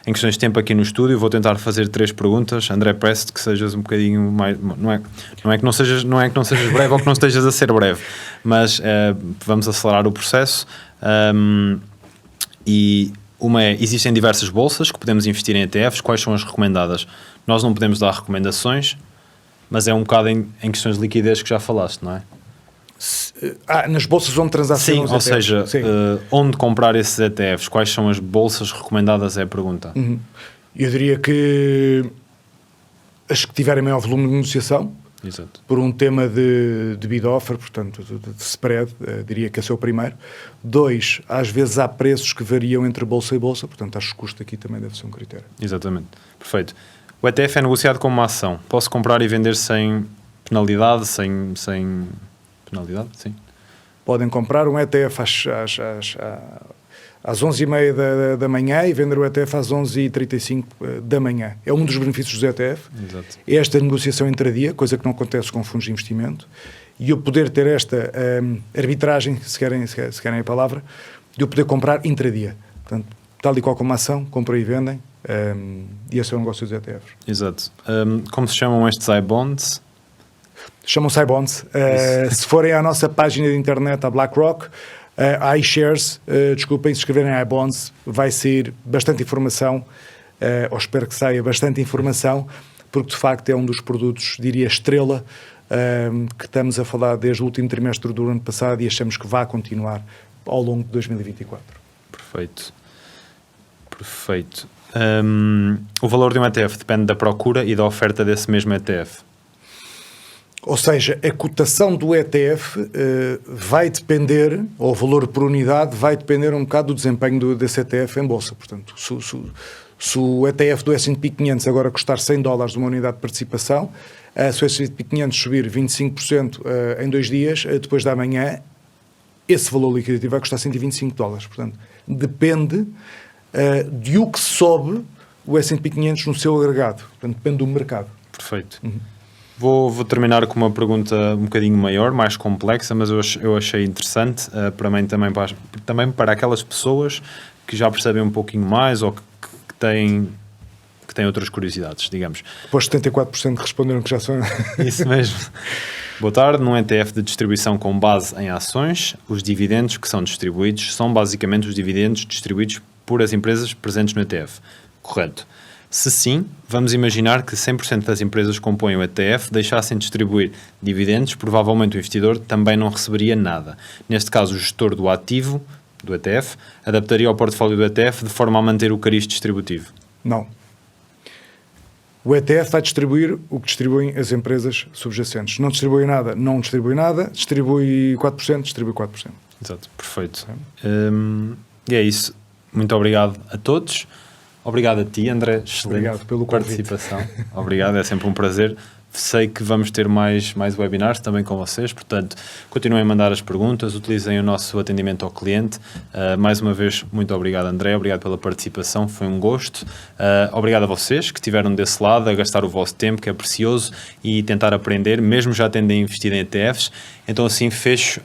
em questões de tempo aqui no estúdio. Vou tentar fazer 3 perguntas. André, peço-te que sejas um bocadinho mais... Não é que não sejas breve ou que não estejas a ser breve, mas vamos acelerar o processo. E uma é, existem diversas bolsas que podemos investir em ETFs. Quais são as recomendadas? Nós não podemos dar recomendações, mas é um bocado em questões de liquidez que já falaste, não é? Nas bolsas onde transacionam os ETFs. Ou seja, onde comprar esses ETFs? Quais são as bolsas recomendadas é a pergunta. Eu diria que as que tiverem maior volume de negociação, exato, por um tema de bid-offer, portanto, de spread, diria que esse é o primeiro. 2, às vezes há preços que variam entre bolsa e bolsa, portanto, acho que o custo aqui também deve ser um critério. Exatamente, perfeito. O ETF é negociado como uma ação. Posso comprar e vender sem penalidade, sem penalidade? Sim. Podem comprar um ETF às 11h30 da manhã e vender o ETF às 11h35 da manhã. É um dos benefícios do ETF. Exato. É esta negociação intradia, coisa que não acontece com fundos de investimento. E eu poder ter esta arbitragem, se querem a palavra, de eu poder comprar intradia. Portanto, tal e qual como a ação, compram e vendem. E esse é o negócio dos ETFs. Exato. Como se chamam estes iBonds? Chamam-se iBonds. Se forem à nossa página de internet, a BlackRock, iShares, desculpem, se escreverem iBonds, vai sair bastante informação, ou espero que saia bastante informação, porque de facto é um dos produtos, diria, estrela, que estamos a falar desde o último trimestre do ano passado e achamos que vai continuar ao longo de 2024. Perfeito. O valor de um ETF depende da procura e da oferta desse mesmo ETF. Ou seja, a cotação do ETF vai depender, ou o valor por unidade, vai depender um bocado do desempenho desse ETF em bolsa. Portanto, se o ETF do S&P 500 agora custar $100 de uma unidade de participação, se o S&P 500 subir 25% em 2 dias, depois da manhã, esse valor liquidativo vai custar $125. Portanto, depende de o que sobe o S&P 500 no seu agregado. Portanto, depende do mercado. Perfeito. Vou terminar com uma pergunta um bocadinho maior, mais complexa, mas eu achei interessante para mim também para aquelas pessoas que já percebem um pouquinho mais ou que têm outras curiosidades, digamos. Depois 74% responderam que já são... Isso mesmo. Boa tarde. Num ETF de distribuição com base em ações, os dividendos que são distribuídos são basicamente os dividendos distribuídos por as empresas presentes no ETF. Correto. Se sim, vamos imaginar que 100% das empresas que compõem o ETF deixassem de distribuir dividendos, provavelmente o investidor também não receberia nada. Neste caso, o gestor do ativo do ETF, adaptaria ao portfólio do ETF de forma a manter o cariz distributivo? Não. O ETF vai distribuir o que distribuem as empresas subjacentes. Não distribui nada, não distribui nada. Distribui 4%, distribui 4%. Exato, perfeito. E é isso. Muito obrigado a todos. Obrigado a ti, André. Excelente Obrigado pelo participação. Obrigado, é sempre um prazer. Sei que vamos ter mais webinars também com vocês, portanto, continuem a mandar as perguntas, utilizem o nosso atendimento ao cliente. Mais uma vez, muito obrigado, André, obrigado pela participação, foi um gosto. Obrigado a vocês que estiveram desse lado, a gastar o vosso tempo, que é precioso, e tentar aprender, mesmo já tendo investido em ETFs. Então, assim, fecho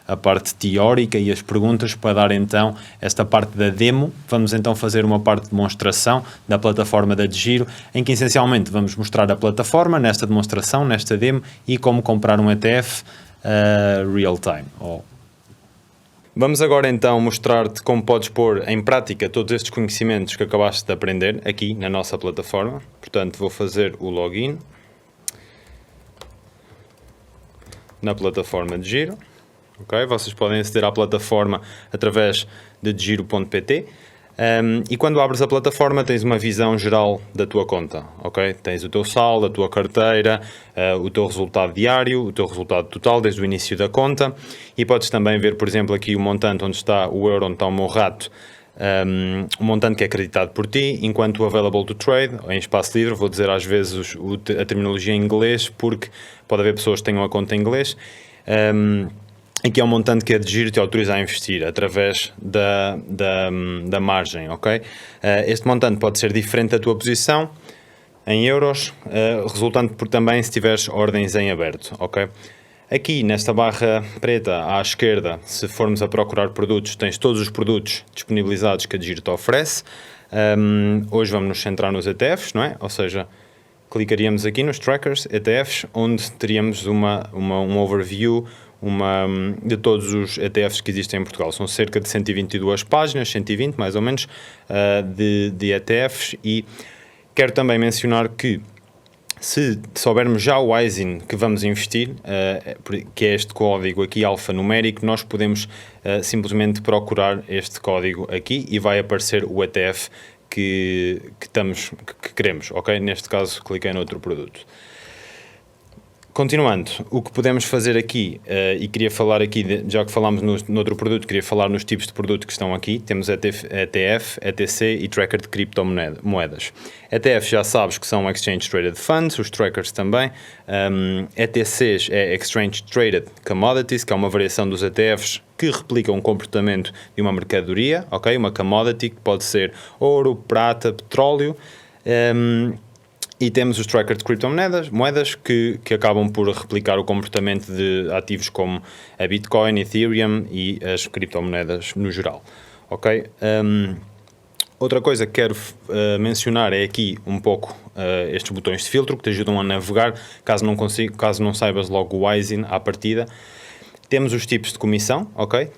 a parte teórica e as perguntas para dar então esta parte da demo. Vamos então fazer uma parte de demonstração da plataforma da DeGiro, em que essencialmente vamos mostrar a plataforma nesta demonstração, nesta demo, e como comprar um ETF real time. Vamos agora então mostrar-te como podes pôr em prática todos estes conhecimentos que acabaste de aprender aqui na nossa plataforma. Portanto, vou fazer o login na plataforma DeGiro. Okay? Vocês podem aceder à plataforma através de DeGiro.pt e quando abres a plataforma tens uma visão geral da tua conta. Okay? Tens o teu saldo, a tua carteira, o teu resultado diário, o teu resultado total desde o início da conta, e podes também ver, por exemplo, aqui o montante onde está o euro, onde está o meu rato, o montante que é acreditado por ti, enquanto o available to trade, em espaço livre, vou dizer às vezes a terminologia em inglês, porque pode haver pessoas que tenham a conta em inglês. Aqui é um montante que a DeGiro te autoriza a investir através da margem, ok? Este montante pode ser diferente da tua posição em euros, resultante por também se tiveres ordens em aberto, ok? Aqui nesta barra preta à esquerda, se formos a procurar produtos, tens todos os produtos disponibilizados que a DeGiro te oferece. Hoje vamos nos centrar nos ETFs, não é? Ou seja, clicaríamos aqui nos trackers, ETFs, onde teríamos um overview de todos os ETFs que existem em Portugal. São cerca de 122 páginas, 120 mais ou menos, de ETFs, e quero também mencionar que se soubermos já o ISIN que vamos investir, que é este código aqui alfanumérico, nós podemos simplesmente procurar este código aqui e vai aparecer o ETF que queremos, ok? Neste caso, cliquei no outro produto. Continuando, o que podemos fazer aqui, e queria falar aqui, já que falámos no outro produto, queria falar nos tipos de produto que estão aqui. Temos ETF, ETC e tracker de criptomoedas. ETF já sabes que são Exchange Traded Funds, os trackers também. ETCs é Exchange Traded Commodities, que é uma variação dos ETFs que replicam o comportamento de uma mercadoria, ok? Uma commodity que pode ser ouro, prata, petróleo. E temos os trackers de criptomoedas que acabam por replicar o comportamento de ativos como a Bitcoin, Ethereum e as criptomoedas no geral. Ok? Outra coisa que quero mencionar é aqui um pouco estes botões de filtro que te ajudam a navegar, caso não saibas logo o ISIN à partida. Temos os tipos de comissão, ok?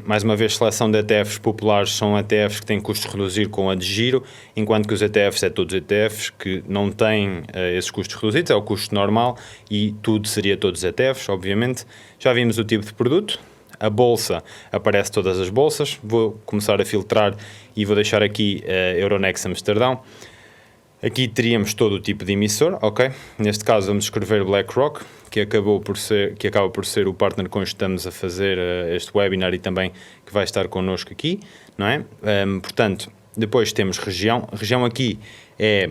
Mais uma vez, seleção de ETFs populares são ETFs que têm custos reduzidos com a DeGiro, enquanto que os ETFs é todos ETFs que não têm esses custos reduzidos, é o custo normal, e tudo seria todos ETFs, obviamente. Já vimos o tipo de produto. A bolsa, aparece todas as bolsas. Vou começar a filtrar e vou deixar aqui Euronext Amsterdão. Aqui teríamos todo o tipo de emissor, ok? Neste caso vamos escrever BlackRock, que acaba por ser o partner com que estamos a fazer este webinar e também que vai estar connosco aqui, não é? Portanto, depois temos região. A região aqui é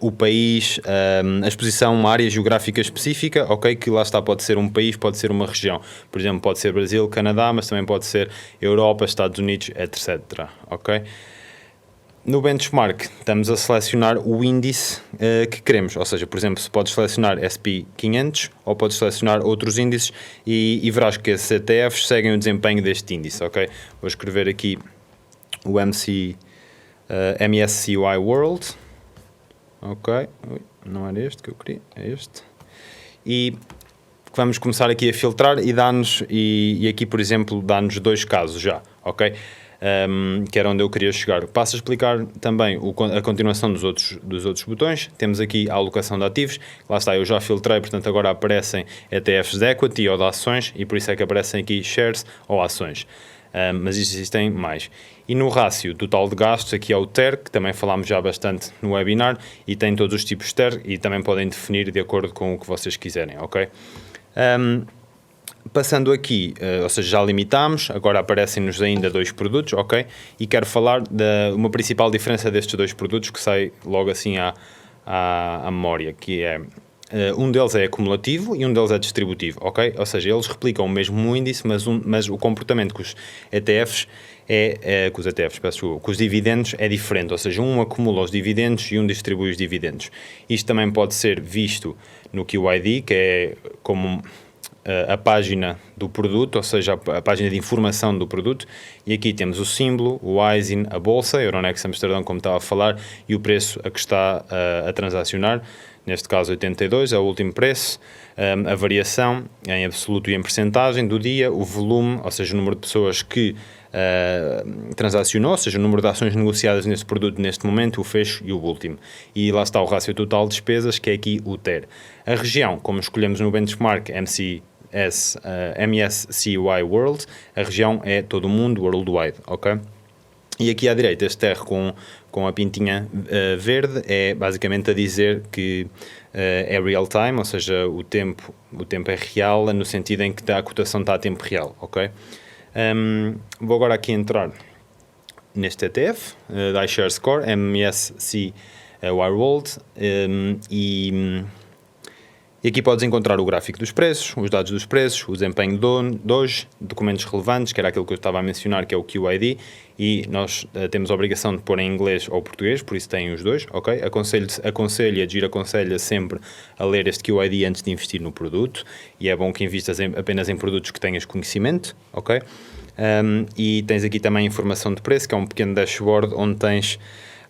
o país, a exposição, uma área geográfica específica, ok? Que lá está, pode ser um país, pode ser uma região. Por exemplo, pode ser Brasil, Canadá, mas também pode ser Europa, Estados Unidos, etc. Ok? No benchmark, estamos a selecionar o índice que queremos, ou seja, por exemplo, se podes selecionar SP500 ou podes selecionar outros índices e verás que esses ETFs seguem o desempenho deste índice, ok? Vou escrever aqui o MSCI World, ok? Não era este que eu queria, é este. E vamos começar aqui a filtrar e aqui, por exemplo, dá-nos dois casos já, ok? que era onde eu queria chegar. Passo a explicar também a continuação dos outros botões. Temos aqui a alocação de ativos, lá está, eu já filtrei, portanto agora aparecem ETFs de equity ou de ações, e por isso é que aparecem aqui shares ou ações. Mas existem mais. E no rácio total de gastos, aqui é o TER, que também falámos já bastante no webinar, e tem todos os tipos de TER, e também podem definir de acordo com o que vocês quiserem, ok? Passando aqui, ou seja, já limitámos, agora aparecem-nos ainda 2 produtos, ok? E quero falar de uma principal diferença destes 2 produtos que sai logo assim à memória, que é um deles é acumulativo e um deles é distributivo, ok? Ou seja, eles replicam o mesmo índice, mas o comportamento com os ETFs com os dividendos é diferente, ou seja, um acumula os dividendos e um distribui os dividendos. Isto também pode ser visto no QID, que é como a página do produto, ou seja, a página de informação do produto, e aqui temos o símbolo, o ISIN, a bolsa, Euronext Amsterdão, como estava a falar, e o preço a que está a transacionar, neste caso 82, é o último preço, a variação em absoluto e em percentagem do dia, o volume, ou seja, o número de pessoas que transacionou, ou seja, o número de ações negociadas neste produto neste momento, o fecho e o último. E lá está o rácio total de despesas, que é aqui o TER. A região, como escolhemos no benchmark MSCI World, a região é todo o mundo, worldwide, ok? E aqui à direita, este TER com a pintinha verde é basicamente a dizer que é real time, ou seja, o tempo é real, no sentido em que a cotação está a tempo real, ok? Vou agora aqui entrar neste ETF, da iShares Score, MSCI World, e aqui podes encontrar o gráfico dos preços, os dados dos preços, o desempenho de hoje, documentos relevantes, que era aquilo que eu estava a mencionar, que é o QID, e nós temos a obrigação de pôr em inglês ou português, por isso tem os dois, ok? Aconselha sempre a ler este QID antes de investir no produto, e é bom que investas apenas em produtos que tenhas conhecimento, ok? E tens aqui também a informação de preço, que é um pequeno dashboard onde tens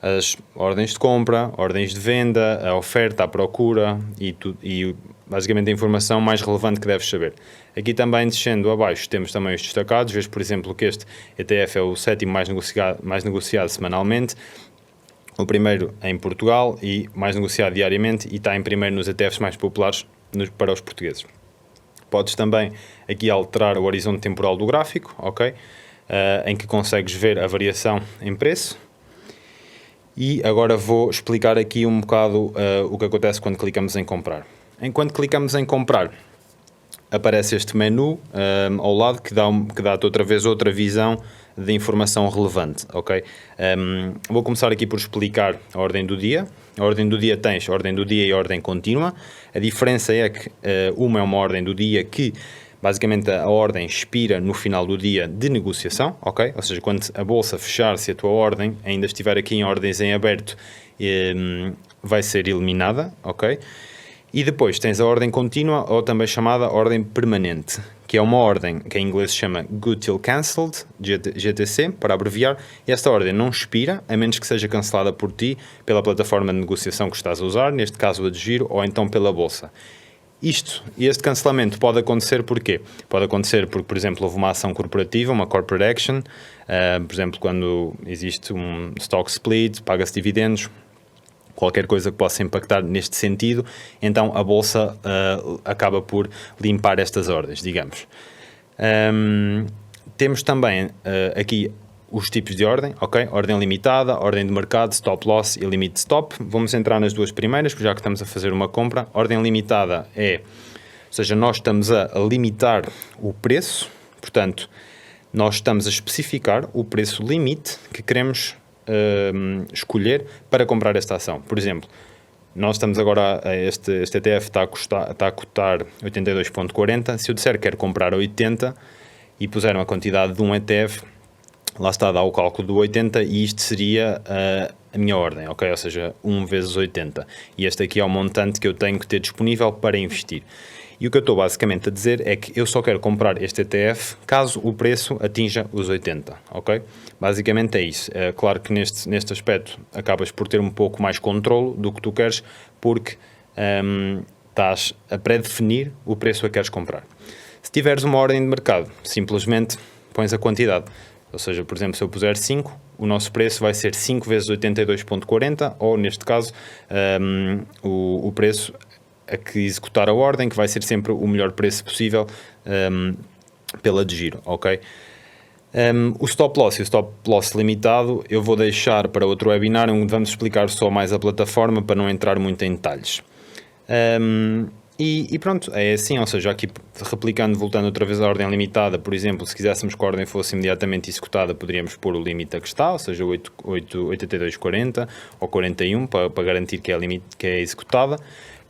as ordens de compra, ordens de venda, a oferta, a procura e basicamente a informação mais relevante que deves saber. Aqui também, descendo abaixo, temos também os destacados. Vejo, por exemplo, que este ETF é o 7º mais negociado semanalmente, o primeiro em Portugal e mais negociado diariamente, e está em primeiro nos ETFs mais populares para os portugueses. Podes também aqui alterar o horizonte temporal do gráfico, ok? Em que consegues ver a variação em preço. E agora vou explicar aqui um bocado o que acontece quando clicamos em comprar. Enquanto clicamos em comprar, aparece este menu ao lado que dá-te outra vez outra visão de informação relevante, ok? Vou começar aqui por explicar a ordem do dia. A ordem do dia tens a ordem do dia e a ordem contínua. A diferença é que uma é uma ordem do dia que basicamente a ordem expira no final do dia de negociação, ok? Ou seja, quando a bolsa fechar, se a tua ordem ainda estiver aqui em ordens em aberto, vai ser eliminada, ok? E depois tens a ordem contínua, ou também chamada ordem permanente, que é uma ordem que em inglês se chama Good Till Cancelled, GTC, para abreviar, e esta ordem não expira, a menos que seja cancelada por ti, pela plataforma de negociação que estás a usar, neste caso a de giro, ou então pela bolsa. Este cancelamento pode acontecer porquê? Pode acontecer porque, por exemplo, houve uma ação corporativa, uma corporate action, por exemplo, quando existe um stock split, paga-se dividendos, qualquer coisa que possa impactar neste sentido, então a bolsa acaba por limpar estas ordens, digamos. Temos também aqui os tipos de ordem, ok? Ordem limitada, ordem de mercado, stop loss e limite stop. Vamos entrar nas duas primeiras, já que estamos a fazer uma compra. Ordem limitada ou seja, nós estamos a limitar o preço, portanto, nós estamos a especificar o preço limite que queremos escolher para comprar esta ação. Por exemplo, nós estamos agora, este ETF está a cotar 82,40. Se eu disser que quero comprar a 80 e puser uma quantidade de um ETF, lá está, dá o cálculo do 80 e isto seria a minha ordem, ok? Ou seja, 1 vezes 80. E este aqui é o montante que eu tenho que ter disponível para investir. E o que eu estou basicamente a dizer é que eu só quero comprar este ETF caso o preço atinja os 80, ok? Basicamente é isso. É claro que neste aspecto acabas por ter um pouco mais controlo do que tu queres, porque estás a pré-definir o preço a que queres comprar. Se tiveres uma ordem de mercado, simplesmente pões a quantidade. Ou seja, por exemplo, se eu puser 5, o nosso preço vai ser 5 vezes 82,40, ou neste caso, o preço a que executar a ordem, que vai ser sempre o melhor preço possível pela de giro, ok? O stop loss e o stop loss limitado eu vou deixar para outro webinar onde vamos explicar só mais a plataforma para não entrar muito em detalhes. E pronto, é assim, ou seja, aqui replicando, voltando outra vez à ordem limitada, por exemplo, se quiséssemos que a ordem fosse imediatamente executada, poderíamos pôr o limite a que está, ou seja, 82,40 ou 41, para garantir que é executada.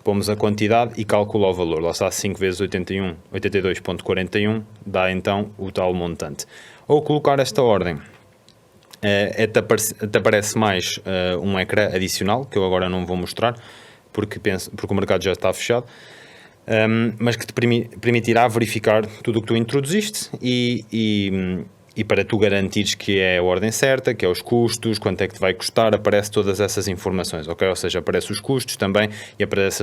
Pomos a quantidade e calcula o valor. Lá está, 5 vezes 82,41 dá então o tal montante. Ou colocar esta ordem, te aparece mais um ecrã adicional, que eu agora não vou mostrar, porque o mercado já está fechado, mas que te permitirá verificar tudo o que tu introduziste e para tu garantires que é a ordem certa, que é os custos, quanto é que te vai custar, aparece todas essas informações, ok? Ou seja, aparece os custos também e aparece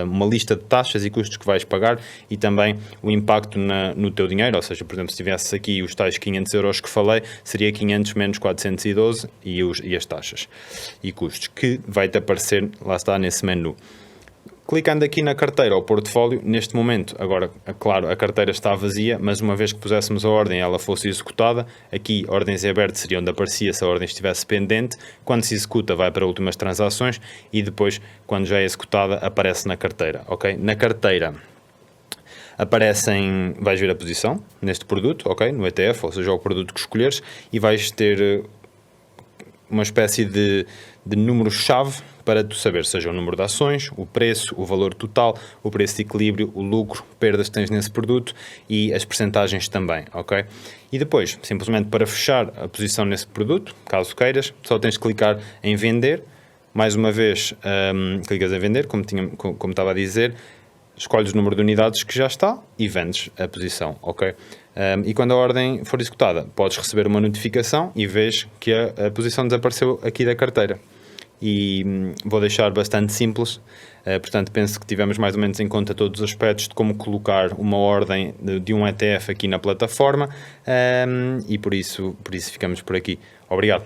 uma lista de taxas e custos que vais pagar e também o impacto no teu dinheiro, ou seja, por exemplo, se tivesses aqui os tais 500 euros que falei, seria 500 menos 412 e as taxas e custos, que vai-te aparecer, lá está, nesse menu. Clicando aqui na carteira ou portfólio, neste momento, agora, claro, a carteira está vazia, mas uma vez que puséssemos a ordem e ela fosse executada, aqui ordens em aberto seria onde aparecia se a ordem estivesse pendente, quando se executa vai para últimas transações e depois, quando já é executada, aparece na carteira, ok? Na carteira vais ver a posição neste produto, ok? No ETF, ou seja, o produto que escolheres, e vais ter uma espécie de número-chave para tu saber, seja o número de ações, o preço, o valor total, o preço de equilíbrio, o lucro, perdas que tens nesse produto e as percentagens também, ok? E depois, simplesmente para fechar a posição nesse produto, caso queiras, só tens de clicar em vender. Mais uma vez, clicas em vender, como estava a dizer, escolhes o número de unidades que já está e vendes a posição, ok? E quando a ordem for executada, podes receber uma notificação e vês que a posição desapareceu aqui da carteira. E vou deixar bastante simples, portanto penso que tivemos mais ou menos em conta todos os aspectos de como colocar uma ordem de um ETF aqui na plataforma, e por isso ficamos por aqui. Obrigado.